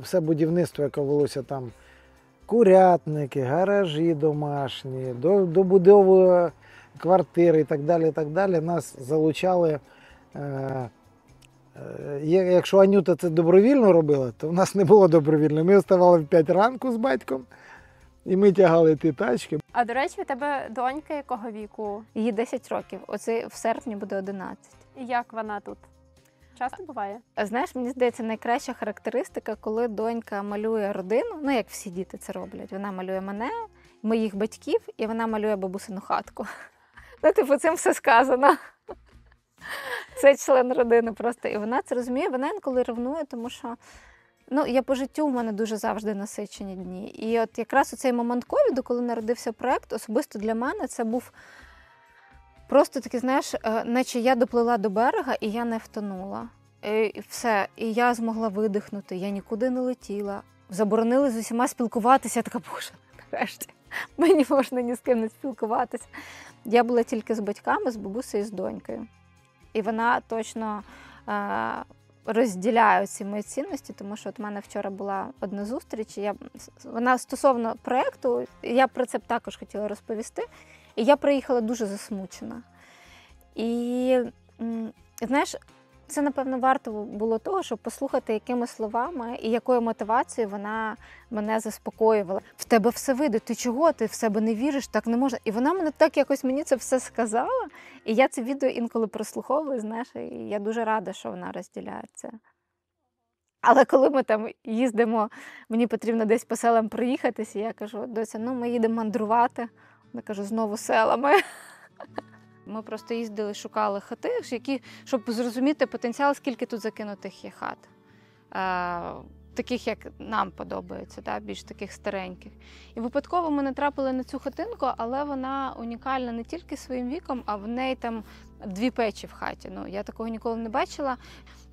все будівництво, яке велося там, курятники, гаражі домашні, добудови квартири і так далі, нас залучали. Якщо Анюта це добровільно робила, то в нас не було добровільно. Ми вставали в 5 ранку з батьком, і ми тягали ті тачки.
А до речі, у тебе донька якого віку?
Їй 10 років, оце в серпні буде 11.
І як вона тут? Часто буває?
А знаєш, мені здається, найкраща характеристика, коли донька малює родину, ну як всі діти це роблять. Вона малює мене, моїх батьків, і вона малює бабусину хатку. Ну, типу, цим все сказано. Це член родини просто. І вона це розуміє, вона інколи ревнує, тому що я по життю, в мене дуже завжди насичені дні. І от якраз у цей момент ковіду, коли народився проєкт, особисто для мене це був просто такий, знаєш, наче я доплила до берега і я не втонула. І все. І я змогла видихнути, я нікуди не летіла. Заборонили з усіма спілкуватися. Я така, боже, нарешті, мені можна ні з ким не спілкуватися. Я була тільки з батьками, з бабусею і з донькою. І вона точно розділяє ці мої цінності, тому що от в мене вчора була одна зустріч, і вона стосовно проєкту, я про це б також хотіла розповісти. І я приїхала дуже засмучена. І, знаєш, це, напевно, варто було того, щоб послухати, якими словами і якою мотивацією вона мене заспокоювала. В тебе все вийде, ти чого? Ти в себе не віриш, так не можна. І вона мене так якось мені це все сказала. І я це відео інколи прослуховую, знаєш, і я дуже рада, що вона розділяє це. Але коли ми там їздимо, мені потрібно десь по селам проїхатися, я кажу, доця, ну ми їдемо мандрувати. Вона каже, знову селами. Ми просто їздили, шукали хати, щоб зрозуміти потенціал, скільки тут закинутих є хат. Таких, як нам подобається, да, більш таких стареньких. І випадково ми натрапили на цю хатинку, але вона унікальна не тільки своїм віком, а в неї там 2 печі в хаті. Ну, я такого ніколи не бачила.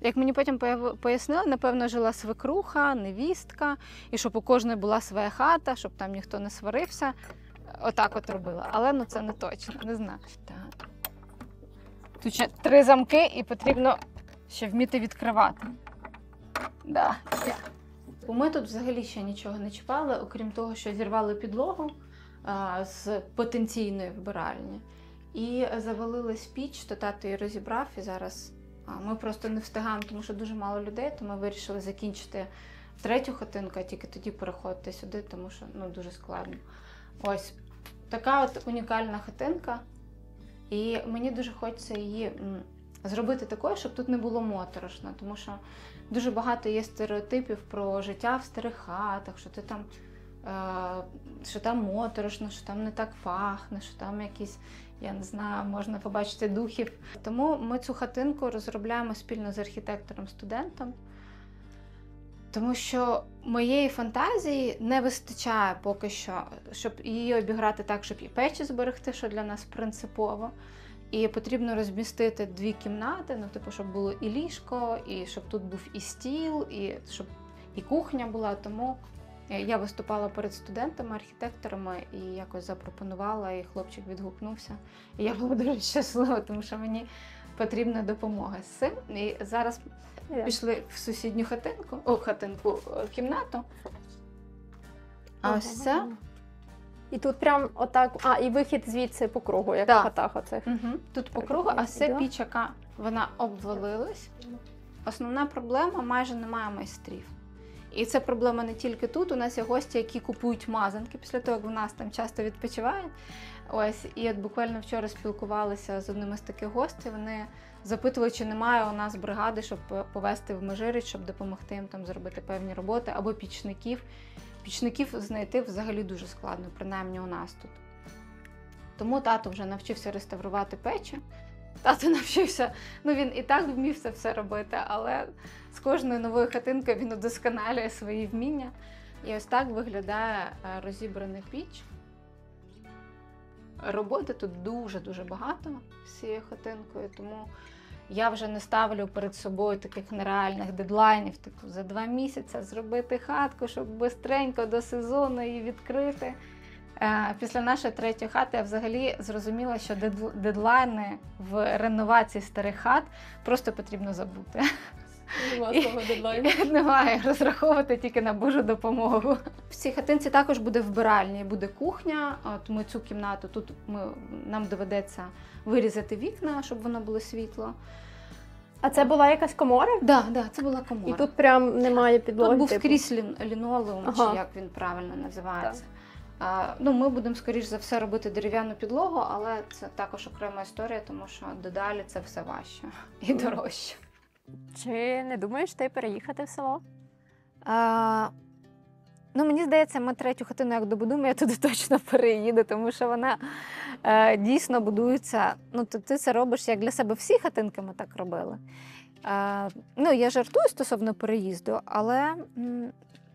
Як мені потім пояснили, напевно, жила свекруха, невістка, і щоб у кожної була своя хата, щоб там ніхто не сварився. Отак от робила. Але ну, це не точно, не знаю. Так. Тут ще 3 замки і потрібно ще вміти відкривати. Да. Ми тут взагалі ще нічого не чіпали, окрім того, що зірвали підлогу з потенційної вбиральні. І завалилась піч, то тато її розібрав, і зараз ми просто не встигаємо, тому що дуже мало людей, то ми вирішили закінчити 3-ю хатинку, а тільки тоді переходити сюди, тому що ну, дуже складно. Ось така от унікальна хатинка. І мені дуже хочеться її зробити такою, щоб тут не було моторошно, тому що дуже багато є стереотипів про життя в старих хатах, що там моторошно, що там не так пахне, що там якісь, я не знаю, можна побачити духів. Тому ми цю хатинку розробляємо спільно з архітектором-студентом, тому що моєї фантазії не вистачає поки що, щоб її обіграти так, щоб і печі зберегти, що для нас принципово. І потрібно розмістити 2 кімнати, ну, типу, щоб було і ліжко, і щоб тут був і стіл, і щоб і кухня була. Тому я виступала перед студентами, архітекторами і якось запропонувала, і хлопчик відгукнувся. І я була дуже щаслива, тому що мені потрібна допомога з цим. І зараз пішли в сусідню кімнату. А ось це.
І тут прям отак, і вихід звідси по кругу, як в хатах оцих.
Тут по кругу, а це піч, яка вона обвалилась. Основна проблема – майже немає майстрів. І це проблема не тільки тут. У нас є гості, які купують мазанки після того, як в нас там часто відпочивають. Ось, і от буквально вчора спілкувалися з одним із таких гостей. Вони запитували, чи немає у нас бригади, щоб повезти в Межиріч, щоб допомогти їм там зробити певні роботи, або пічників. Пічників знайти взагалі дуже складно, принаймні у нас тут. Тому тато вже навчився реставрувати печі. Тато навчився, він і так вмів це все робити, але з кожною новою хатинкою він удосконалює свої вміння. І ось так виглядає розібрана піч. Роботи тут дуже-дуже багато з цією хатинкою, тому я вже не ставлю перед собою таких нереальних дедлайнів, типу за 2 місяці зробити хатку, щоб швидко до сезону її відкрити. Після нашої 3-ї хати я взагалі зрозуміла, що дедлайни в реновації старих хат просто потрібно забути.
Немає свого дедлайну.
Немає, розраховувати тільки на Божу допомогу. В цій хатинці також буде вбиральня і буде кухня, тому цю кімнату тут нам доведеться вирізати вікна, щоб воно було світло.
А це була якась комора?
Так, це була комора.
І тут прям немає підлоги?
Тут був скрізь лінолеум, чи як він правильно називається. Ми будемо, скоріш за все, робити дерев'яну підлогу, але це також окрема історія, тому що дедалі це все важче і дорожче.
Чи не думаєш ти переїхати в село?
Мені здається, ми 3-ю хатину як добудуємо, я туди точно переїду, тому що вона дійсно будується. Ти це робиш як для себе, всі хатинки ми так робили. Я жартую стосовно переїзду, але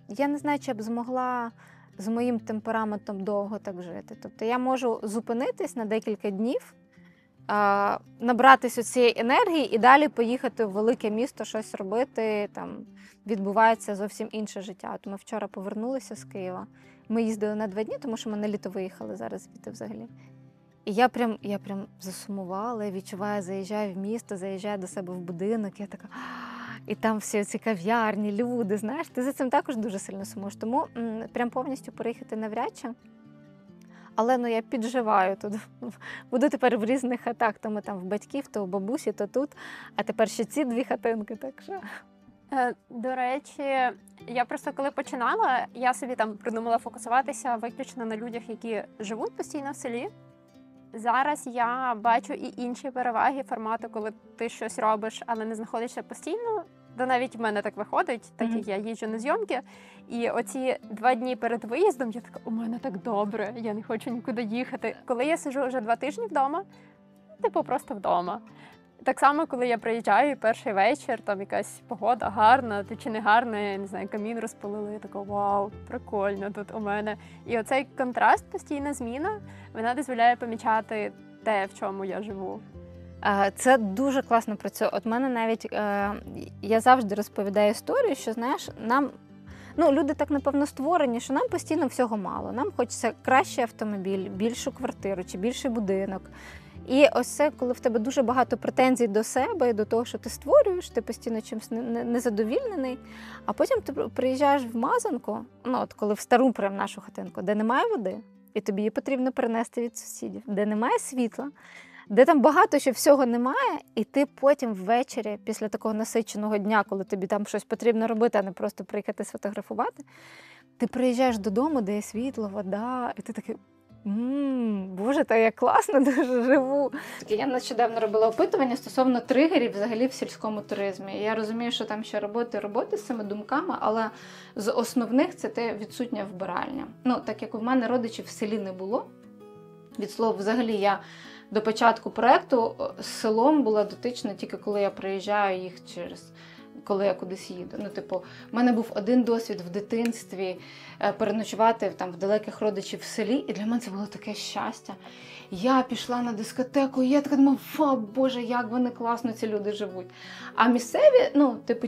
я не знаю, чи я б змогла з моїм темпераментом довго так жити. Тобто я можу зупинитись на декілька днів, набратися цієї енергії і далі поїхати в велике місто, щось робити, там відбувається зовсім інше життя. От ми вчора повернулися з Києва. Ми їздили на 2 дні, тому що ми на літо виїхали зараз звідти взагалі. І я прям засумувала, я відчуваю, заїжджаю в місто, заїжджаю до себе в будинок, я така, і там всі ці кав'ярні, люди, знаєш, ти за цим також дуже сильно сумуєш. Тому прям повністю переїхати навряд чи. Але я підживаю тут. Буду тепер в різних хатах, то ми там в батьків, то у бабусі, то тут. А тепер ще ці 2 хатинки, так що...
До речі, я просто коли починала, я собі там придумала фокусуватися виключно на людях, які живуть постійно в селі. Зараз я бачу і інші переваги формату, коли ти щось робиш, але не знаходишся постійно. То навіть в мене так виходить, так як я їжджу на зйомки. І оці 2 дні перед виїздом я така, у мене так добре, я не хочу нікуди їхати. Коли я сиджу вже 2 тижні вдома, просто вдома. Так само, коли я приїжджаю, перший вечір, там якась погода гарна, чи не гарна, я не знаю, камін розпалили, я така, вау, прикольно тут у мене. І оцей контраст, постійна зміна, вона дозволяє помічати те, в чому я живу.
Це дуже класно працює. От мене навіть, я завжди розповідаю історію, що, знаєш, нам, люди так, напевно, створені, що нам постійно всього мало. Нам хочеться кращий автомобіль, більшу квартиру чи більший будинок. І ось це, коли в тебе дуже багато претензій до себе і до того, що ти створюєш, ти постійно чимось незадовільнений, а потім ти приїжджаєш в Мазанку, от коли в стару прям нашу хатинку, де немає води, і тобі її потрібно перенести від сусідів, де немає світла, де там багато ще всього немає, і ти потім ввечері, після такого насиченого дня, коли тобі там щось потрібно робити, а не просто приїхати сфотографувати, ти приїжджаєш додому, де є світло, вода, і ти такий, Боже, та я класно дуже живу. Я нещодавно робила опитування стосовно тригерів взагалі в сільському туризмі. Я розумію, що там ще роботи з цими думками, але з основних це те відсутня вбиральня. Так як у мене родичів в селі не було, від слова, взагалі я до початку проєкту з селом була дотична тільки коли я приїжджаю їх коли я кудись їду. В мене був один досвід в дитинстві переночувати в далеких родичів в селі, і для мене це було таке щастя. Я пішла на дискотеку, і я така думала, Боже, як вони класно, ці люди живуть. А місцеві,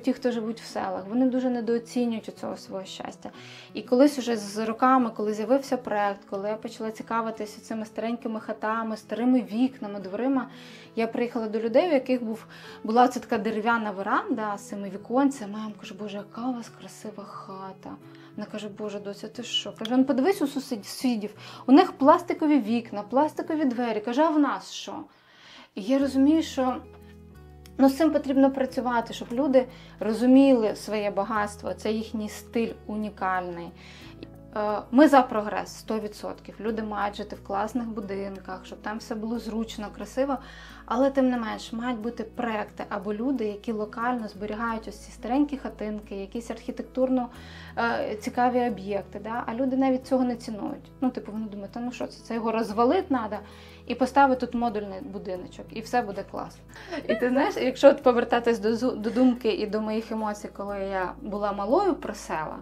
ті, хто живуть в селах, вони дуже недооцінюють цього свого щастя. І колись уже з роками, коли з'явився проєкт, коли я почала цікавитися цими старенькими хатами, старими вікнами, дверима, я приїхала до людей, у яких була ця така дерев'яна веранда з цими віконцями. Я кажу, Боже, яка у вас красива хата. Вона каже, Боже, доця, ти що? Каже, подивись у сусідів, у них пластикові вікна, пластикові двері. Каже, а в нас що? І я розумію, що з цим потрібно працювати, щоб люди розуміли своє багатство, це їхній стиль унікальний. Ми за прогрес, 100%. Люди мають жити в класних будинках, щоб там все було зручно, красиво. Але тим не менш, мають бути проекти або люди, які локально зберігають ось ці старенькі хатинки, якісь архітектурно цікаві об'єкти. Да? А люди навіть цього не цінують. Вони думають, що це його розвалити треба і поставити тут модульний будиночок, і все буде класно. І ти знаєш, якщо повертатись до думки і до моїх емоцій, коли я була малою про села,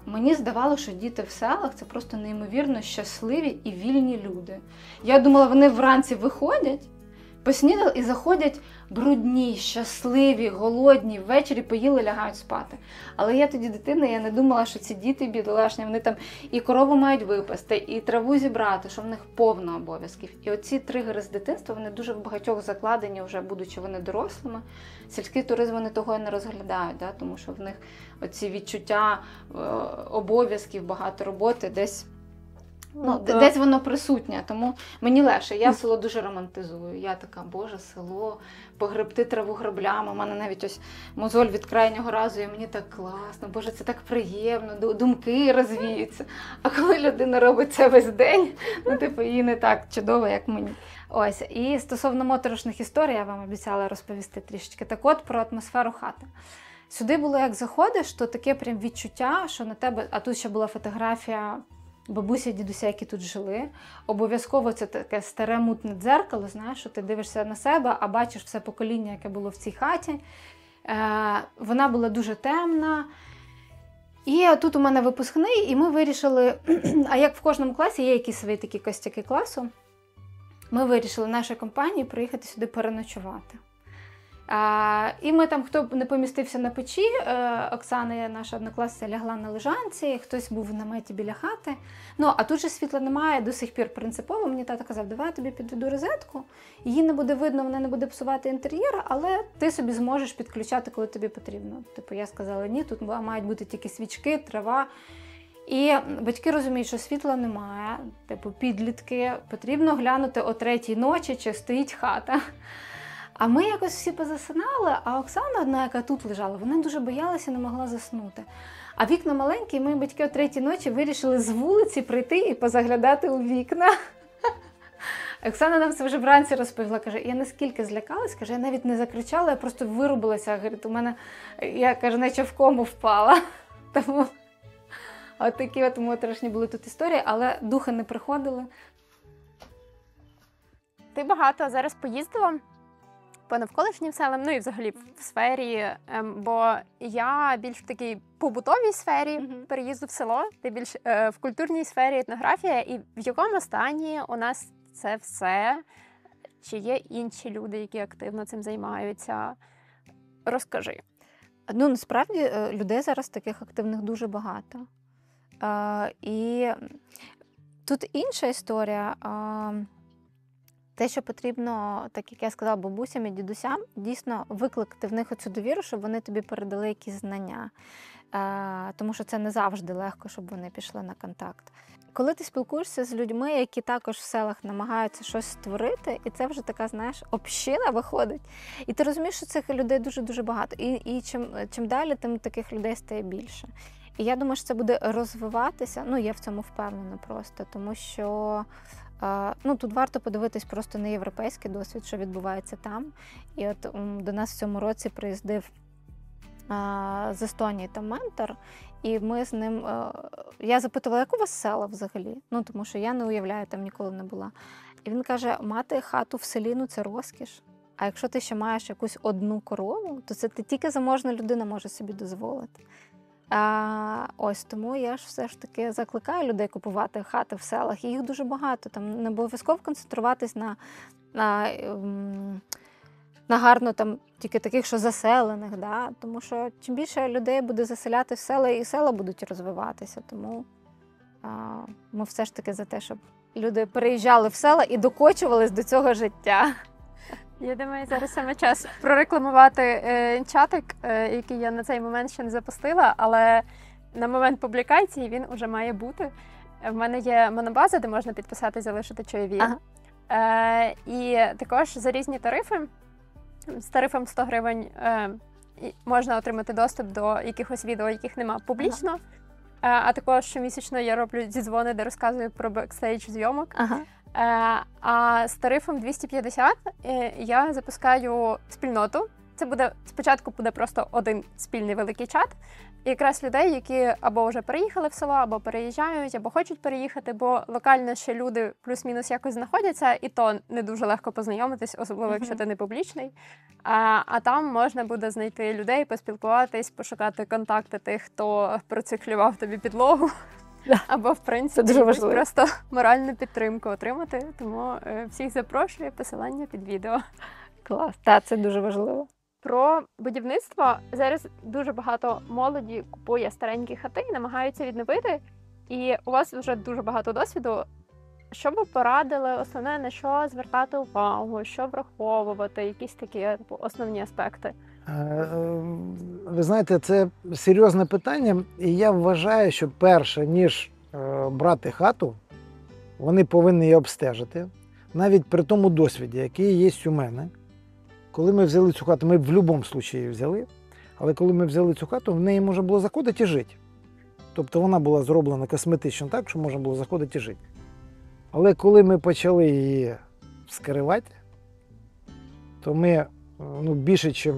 мені здавалося, що діти в селах – це просто неймовірно щасливі і вільні люди. Я думала, вони вранці виходять, поснідали і заходять брудні, щасливі, голодні, ввечері поїли, лягають спати. Але я тоді дитина, я не думала, що ці діти бідолашні, вони там і корову мають випасти, і траву зібрати, що в них повно обов'язків. І оці тригери з дитинства, вони дуже в багатьох закладені, вже будучи вони дорослими. Сільський туризм, вони того і не розглядають, да? Тому що в них оці відчуття обов'язків, багато роботи десь десь воно присутнє, тому мені легше. Я село дуже романтизую. Я така, Боже, село, погребти траву граблями. У мене навіть ось мозоль від крайнього разу, і мені так класно, Боже, це так приємно, думки розвіються. А коли людина робить це весь день, їй не так чудово, як мені. Ось, і стосовно моторошних історій, я вам обіцяла розповісти трішечки. Так от, про атмосферу хати. Сюди було, як заходиш, то таке прям відчуття, що на тебе, а тут ще була фотографія бабуся, дідуся, які тут жили. Обов'язково це таке старе мутне дзеркало, знаєш, що ти дивишся на себе, а бачиш все покоління, яке було в цій хаті. Вона була дуже темна. І тут у мене випускний, і ми вирішили, а як в кожному класі є якісь свої такі костяки класу. ми вирішили нашою компанією приїхати сюди переночувати. І ми там, хто не помістився на печі, Оксана, наша однокласниця, лягла на лежанці, хтось був в наметі біля хати. Ну, а тут же світла немає до сих пір принципово. Мені тато казав, давай я тобі підведу розетку, її не буде видно, вона не буде псувати інтер'єр, але ти собі зможеш підключати, коли тобі потрібно. Типу, я сказала, ні, тут мають бути тільки свічки, трава. І батьки розуміють, що світла немає, типу, підлітки, потрібно глянути о 3-й ночі, чи стоїть хата. А ми якось всі позасинали, а Оксана, одна, яка тут лежала, вона дуже боялася, не могла заснути. А вікна маленькі, і ми, батьки, о 3-й ночі вирішили з вулиці прийти і позаглядати у вікна. Оксана нам це вже вранці розповіла, каже, я наскільки злякалась, каже, я навіть не закричала, я просто вирубилася, говорить, у мене, я, каже, наче в кому впала. Тому от такі от моторошні були тут історії, але духи не приходили.
Ти багато зараз поїздила по навколишнім селам, ну і взагалі в сфері, бо я більш в такій побутовій сфері переїзду в село, ти більш в культурній сфері етнографія, і в якому стані у нас це все? Чи є інші люди, які активно цим займаються? Розкажи.
Ну, насправді, людей зараз таких активних дуже багато. І тут інша історія. Те, що потрібно, так як я сказала, бабусям і дідусям, дійсно викликати в них оцю довіру, щоб вони тобі передали якісь знання. Тому що це не завжди легко, щоб вони пішли на контакт. Коли ти спілкуєшся з людьми, які також в селах намагаються щось створити, і це вже така, знаєш, община виходить, і ти розумієш, що цих людей дуже-дуже багато. І чим далі, тим таких людей стає більше. І я думаю, що це буде розвиватися, ну, я в цьому впевнена просто, тому що ну, тут варто подивитись просто на європейський досвід, що відбувається там. І от до нас в цьому році приїздив з Естонії там ментор, і ми з ним, я запитувала, як у вас села взагалі? Ну, тому що я не уявляю, там ніколи не була. І він каже, мати хату в селі, ну, це розкіш. А якщо ти ще маєш якусь одну корову, то це тільки заможна людина може собі дозволити. Ось тому я ж все ж таки закликаю людей купувати хати в селах, і їх дуже багато. Там не обов'язково концентруватись на гарно там тільки таких, що заселених, да? Тому що чим більше людей буде заселяти в села, і села будуть розвиватися. Тому ми все ж таки за те, щоб люди переїжджали в села і докочувались до цього життя.
Я думаю, зараз саме час прорекламувати чатик, який я на цей момент ще не запустила, але на момент публікації він уже має бути. В мене є монобаза, де можна підписати, залишити чайові. І також за різні тарифи, з тарифом 100 гривень можна отримати доступ до якихось відео, яких нема публічно. А також щомісячно я роблю зідзвони, де розказую про бекстейдж зйомок. А з тарифом 250 я запускаю спільноту. Це буде спочатку буде просто один спільний великий чат. І якраз людей, які або вже переїхали в село, або переїжджають, або хочуть переїхати, бо локально ще люди плюс-мінус якось знаходяться, і то не дуже легко познайомитись, особливо якщо ти не публічний. А там можна буде знайти людей, поспілкуватись, пошукати контакти тих, хто проциклював тобі підлогу. Або, в принципі, просто моральну підтримку отримати. Тому всіх запрошую, посилання під відео.
Клас, так, це дуже важливо.
Про будівництво. Зараз дуже багато молоді купує старенькі хати і намагаються відновити. І у вас вже дуже багато досвіду. Що ви порадили, основне, на що звертати увагу, що враховувати, якісь такі основні аспекти?
Ви знаєте, це серйозне питання, і я вважаю, що перше, ніж брати хату, вони повинні її обстежити, навіть при тому досвіді, який є у мене. Коли ми взяли цю хату, ми в будь-якому випадку її взяли, але коли ми взяли цю хату, в неї можна було заходити і жити. Тобто вона була зроблена косметично так, що можна було заходити і жити. Але коли ми почали її вскривати, то ми більше, ніж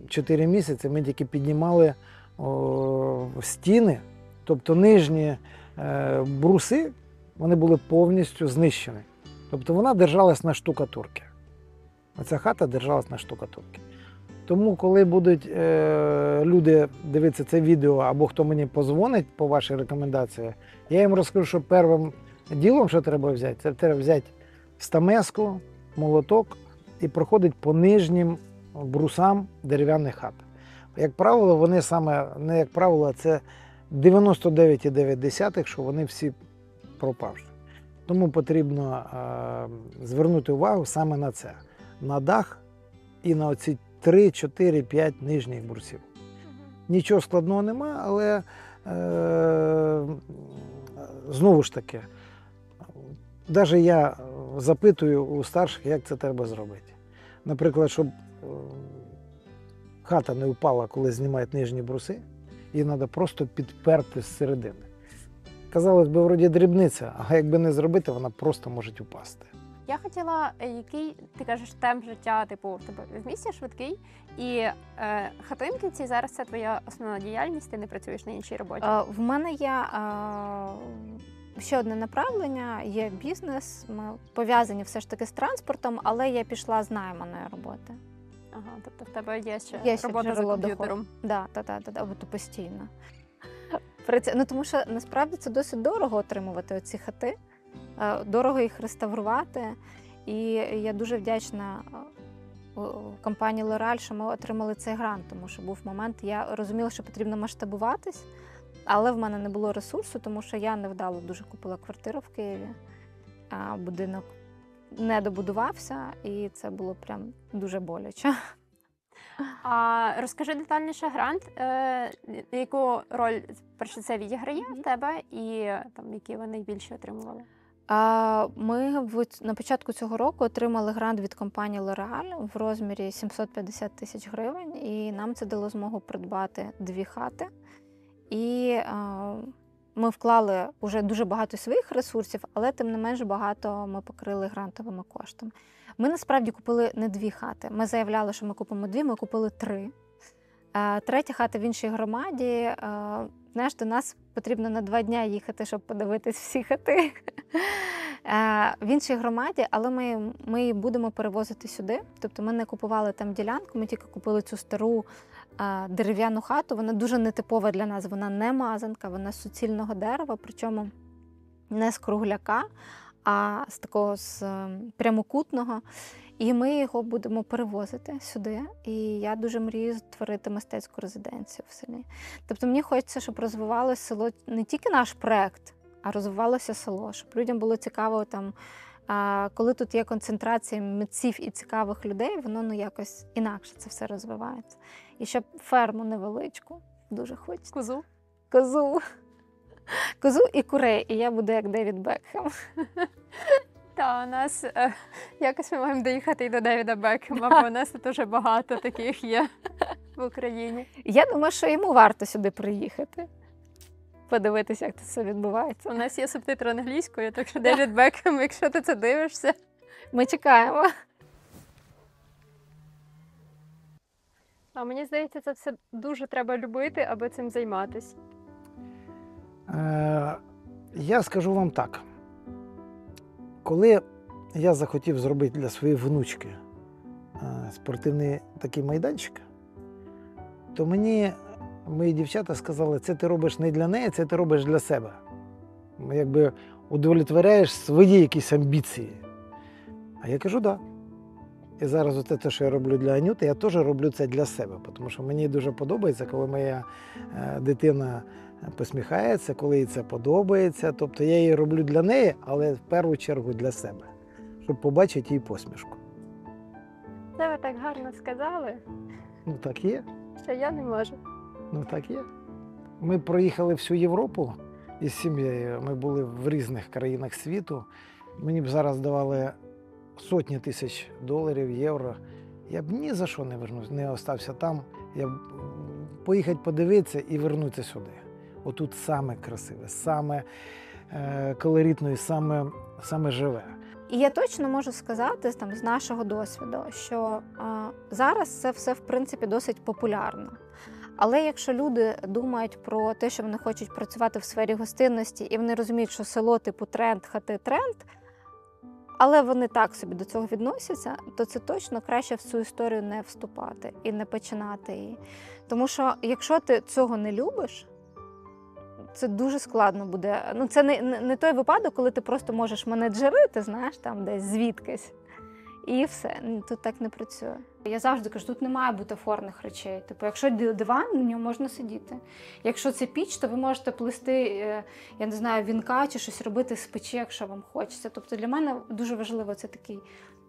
4 місяці ми тільки піднімали стіни, тобто нижні бруси, вони були повністю знищені. Тобто вона держалась на штукатурці. Оця хата держалась на штукатурці. Тому, коли будуть люди дивитися це відео, або хто мені позвонить по вашій рекомендації, я їм розкажу, що першим ділом, що треба взяти, це треба взяти стамеску, молоток і проходить по нижнім брусам дерев'яних хат. Як правило, вони саме, не як правило, а це 99,9, що вони всі пропавші. Тому потрібно звернути увагу саме на це. На дах і на оці 3, 4, 5 нижніх брусів. Нічого складного нема, але знову ж таки, навіть я запитую у старших, як це треба зробити. Наприклад, щоб хата не впала, коли знімають нижні бруси, її треба просто підперти з середини. Казалось би, вроді дрібниця, а якби не зробити, вона просто може упасти.
Я хотіла, який, ти кажеш, темп життя, типу, в тебе в місті швидкий, і хатинки ці зараз це твоя основна діяльність, ти не працюєш на іншій роботі?
В мене є ще одне направлення, є бізнес, ми пов'язані все ж таки з транспортом, але я пішла з найманої роботи.
Ага, тобто в тебе є ще
Є ще
робота за
джерело
комп'ютером.
Да, от постійно. Ну, тому що насправді це досить дорого отримувати оці хати, дорого їх реставрувати. І я дуже вдячна компанії L'Oréal, що ми отримали цей грант, тому що був момент, я розуміла, що потрібно масштабуватись, але в мене не було ресурсу, тому що я невдало дуже купила квартиру в Києві, а будинок не добудувався, і це було прям дуже боляче.
А розкажи детальніше грант, яку роль перше це відіграє в тебе і там, які ви найбільше отримували?
Ми на початку цього року отримали грант від компанії L'Oréal в розмірі 750 тисяч гривень, і нам це дало змогу придбати 2 хати. І ми вклали вже дуже багато своїх ресурсів, але тим не менш багато ми покрили грантовими коштами. Ми насправді купили не 2 хати. Ми заявляли, що ми купимо 2, ми купили 3. Третя хата в іншій громаді. Знаєш, до нас потрібно на 2 дні їхати, щоб подивитись всі хати. В іншій громаді, але ми її будемо перевозити сюди. Тобто ми не купували там ділянку, ми тільки купили цю стару дерев'яну хату. Вона дуже нетипова для нас, вона не мазанка, вона з суцільного дерева, причому не з кругляка, а з такого з прямокутного. І ми його будемо перевозити сюди. І я дуже мрію створити мистецьку резиденцію в селі. Тобто мені хочеться, щоб розвивалося село, не тільки наш проєкт, а розвивалося село, щоб людям було цікаво там, коли тут є концентрація митців і цікавих людей, воно якось інакше це все розвивається. І щоб ферму невеличку, дуже хочеться. Козу і курей, і я буду як Девід Бекхем.
Та, у нас якось ми маємо доїхати і до Девіда Бекхема, бо у нас тут дуже багато таких є в Україні.
Я думаю, що йому варто сюди приїхати, подивитися, як це все відбувається.
У нас є субтитри англійською, так що Девід Бекхем, якщо ти це дивишся.
Ми чекаємо.
А мені здається, це все дуже треба любити, аби цим займатися.
Я скажу вам так. Коли я захотів зробити для своєї внучки спортивний такий майданчик, то мені мої дівчата сказали, це ти робиш не для неї, це ти робиш для себе. Якби удовлетворяєш свої якісь амбіції. А я кажу, так. І зараз оце те, що я роблю для Анюти, я теж роблю це для себе, тому що мені дуже подобається, коли моя дитина посміхається, коли їй це подобається. Тобто я її роблю для неї, але в першу чергу для себе, щоб побачити її посмішку.
Це ви так гарно сказали.
Ну так є.
Що я не можу.
Ну так є. Ми проїхали всю Європу із сім'єю, ми були в різних країнах світу. Мені б зараз давали сотні тисяч доларів, євро. Я б ні за що не остався там. Я б поїхати подивитися і вернутися сюди. Отут саме красиве, саме колоритно і саме живе.
І я точно можу сказати там, з нашого досвіду, що зараз це все, в принципі, досить популярно. Але якщо люди думають про те, що вони хочуть працювати в сфері гостинності, і вони розуміють, що село типу тренд, хати тренд, але вони так собі до цього відносяться, то це точно краще в цю історію не вступати і не починати її. Тому що якщо ти цього не любиш, це дуже складно буде. Ну, це не той випадок, коли ти просто можеш менеджерити, знаєш, там десь звідкись. І все, тут так не працює. Я завжди кажу, тут не має бутафорних речей. Типу, якщо диван, на ньому можна сидіти. Якщо це піч, то ви можете плести, я не знаю, вінка чи щось робити з печі, якщо вам хочеться. Тобто для мене дуже важливо це такий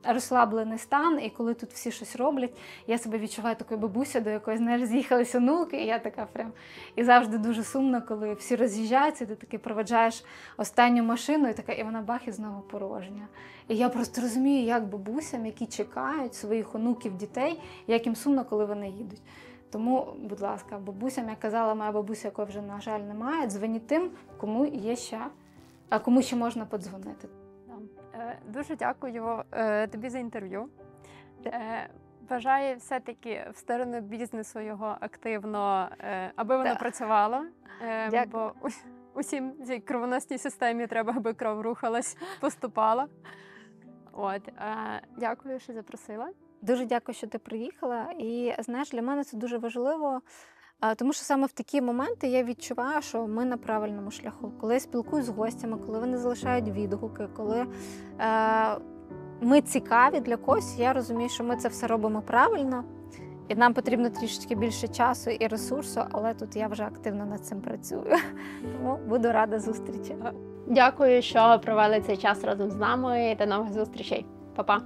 розслаблений стан, і коли тут всі щось роблять, я себе відчуваю такою бабусею, до якої, знаєш, з'їхались онуки, і я така прям. І завжди дуже сумно, коли всі роз'їжджаються, ти таки проведжаєш останню машину, і вона бах, і знову порожня. І я просто розумію, як бабусям, які чекають своїх онуків, дітей, як їм сумно, коли вони їдуть. Тому, будь ласка, бабусям, як казала моя бабуся, якої вже, на жаль, немає, дзвоніть тим, кому є ще, а кому ще можна подзвонити.
Дуже дякую тобі за інтерв'ю. Бажаю все-таки в сторону бізнесу його активно, аби воно працювало. Бо усім цій кровоносній системі треба, аби кров рухалась, поступала. Дякую, що запросила.
Дуже дякую, що ти приїхала. І, знаєш, для мене це дуже важливо, тому що саме в такі моменти я відчуваю, що ми на правильному шляху. Коли я спілкуюся з гостями, коли вони залишають відгуки, коли ми цікаві для когось, я розумію, що ми це все робимо правильно. І нам потрібно трішечки більше часу і ресурсу, але тут я вже активно над цим працюю. Тому буду рада зустрічі.
Дякую, що провели цей час разом з нами. До нових зустрічей. Па-па.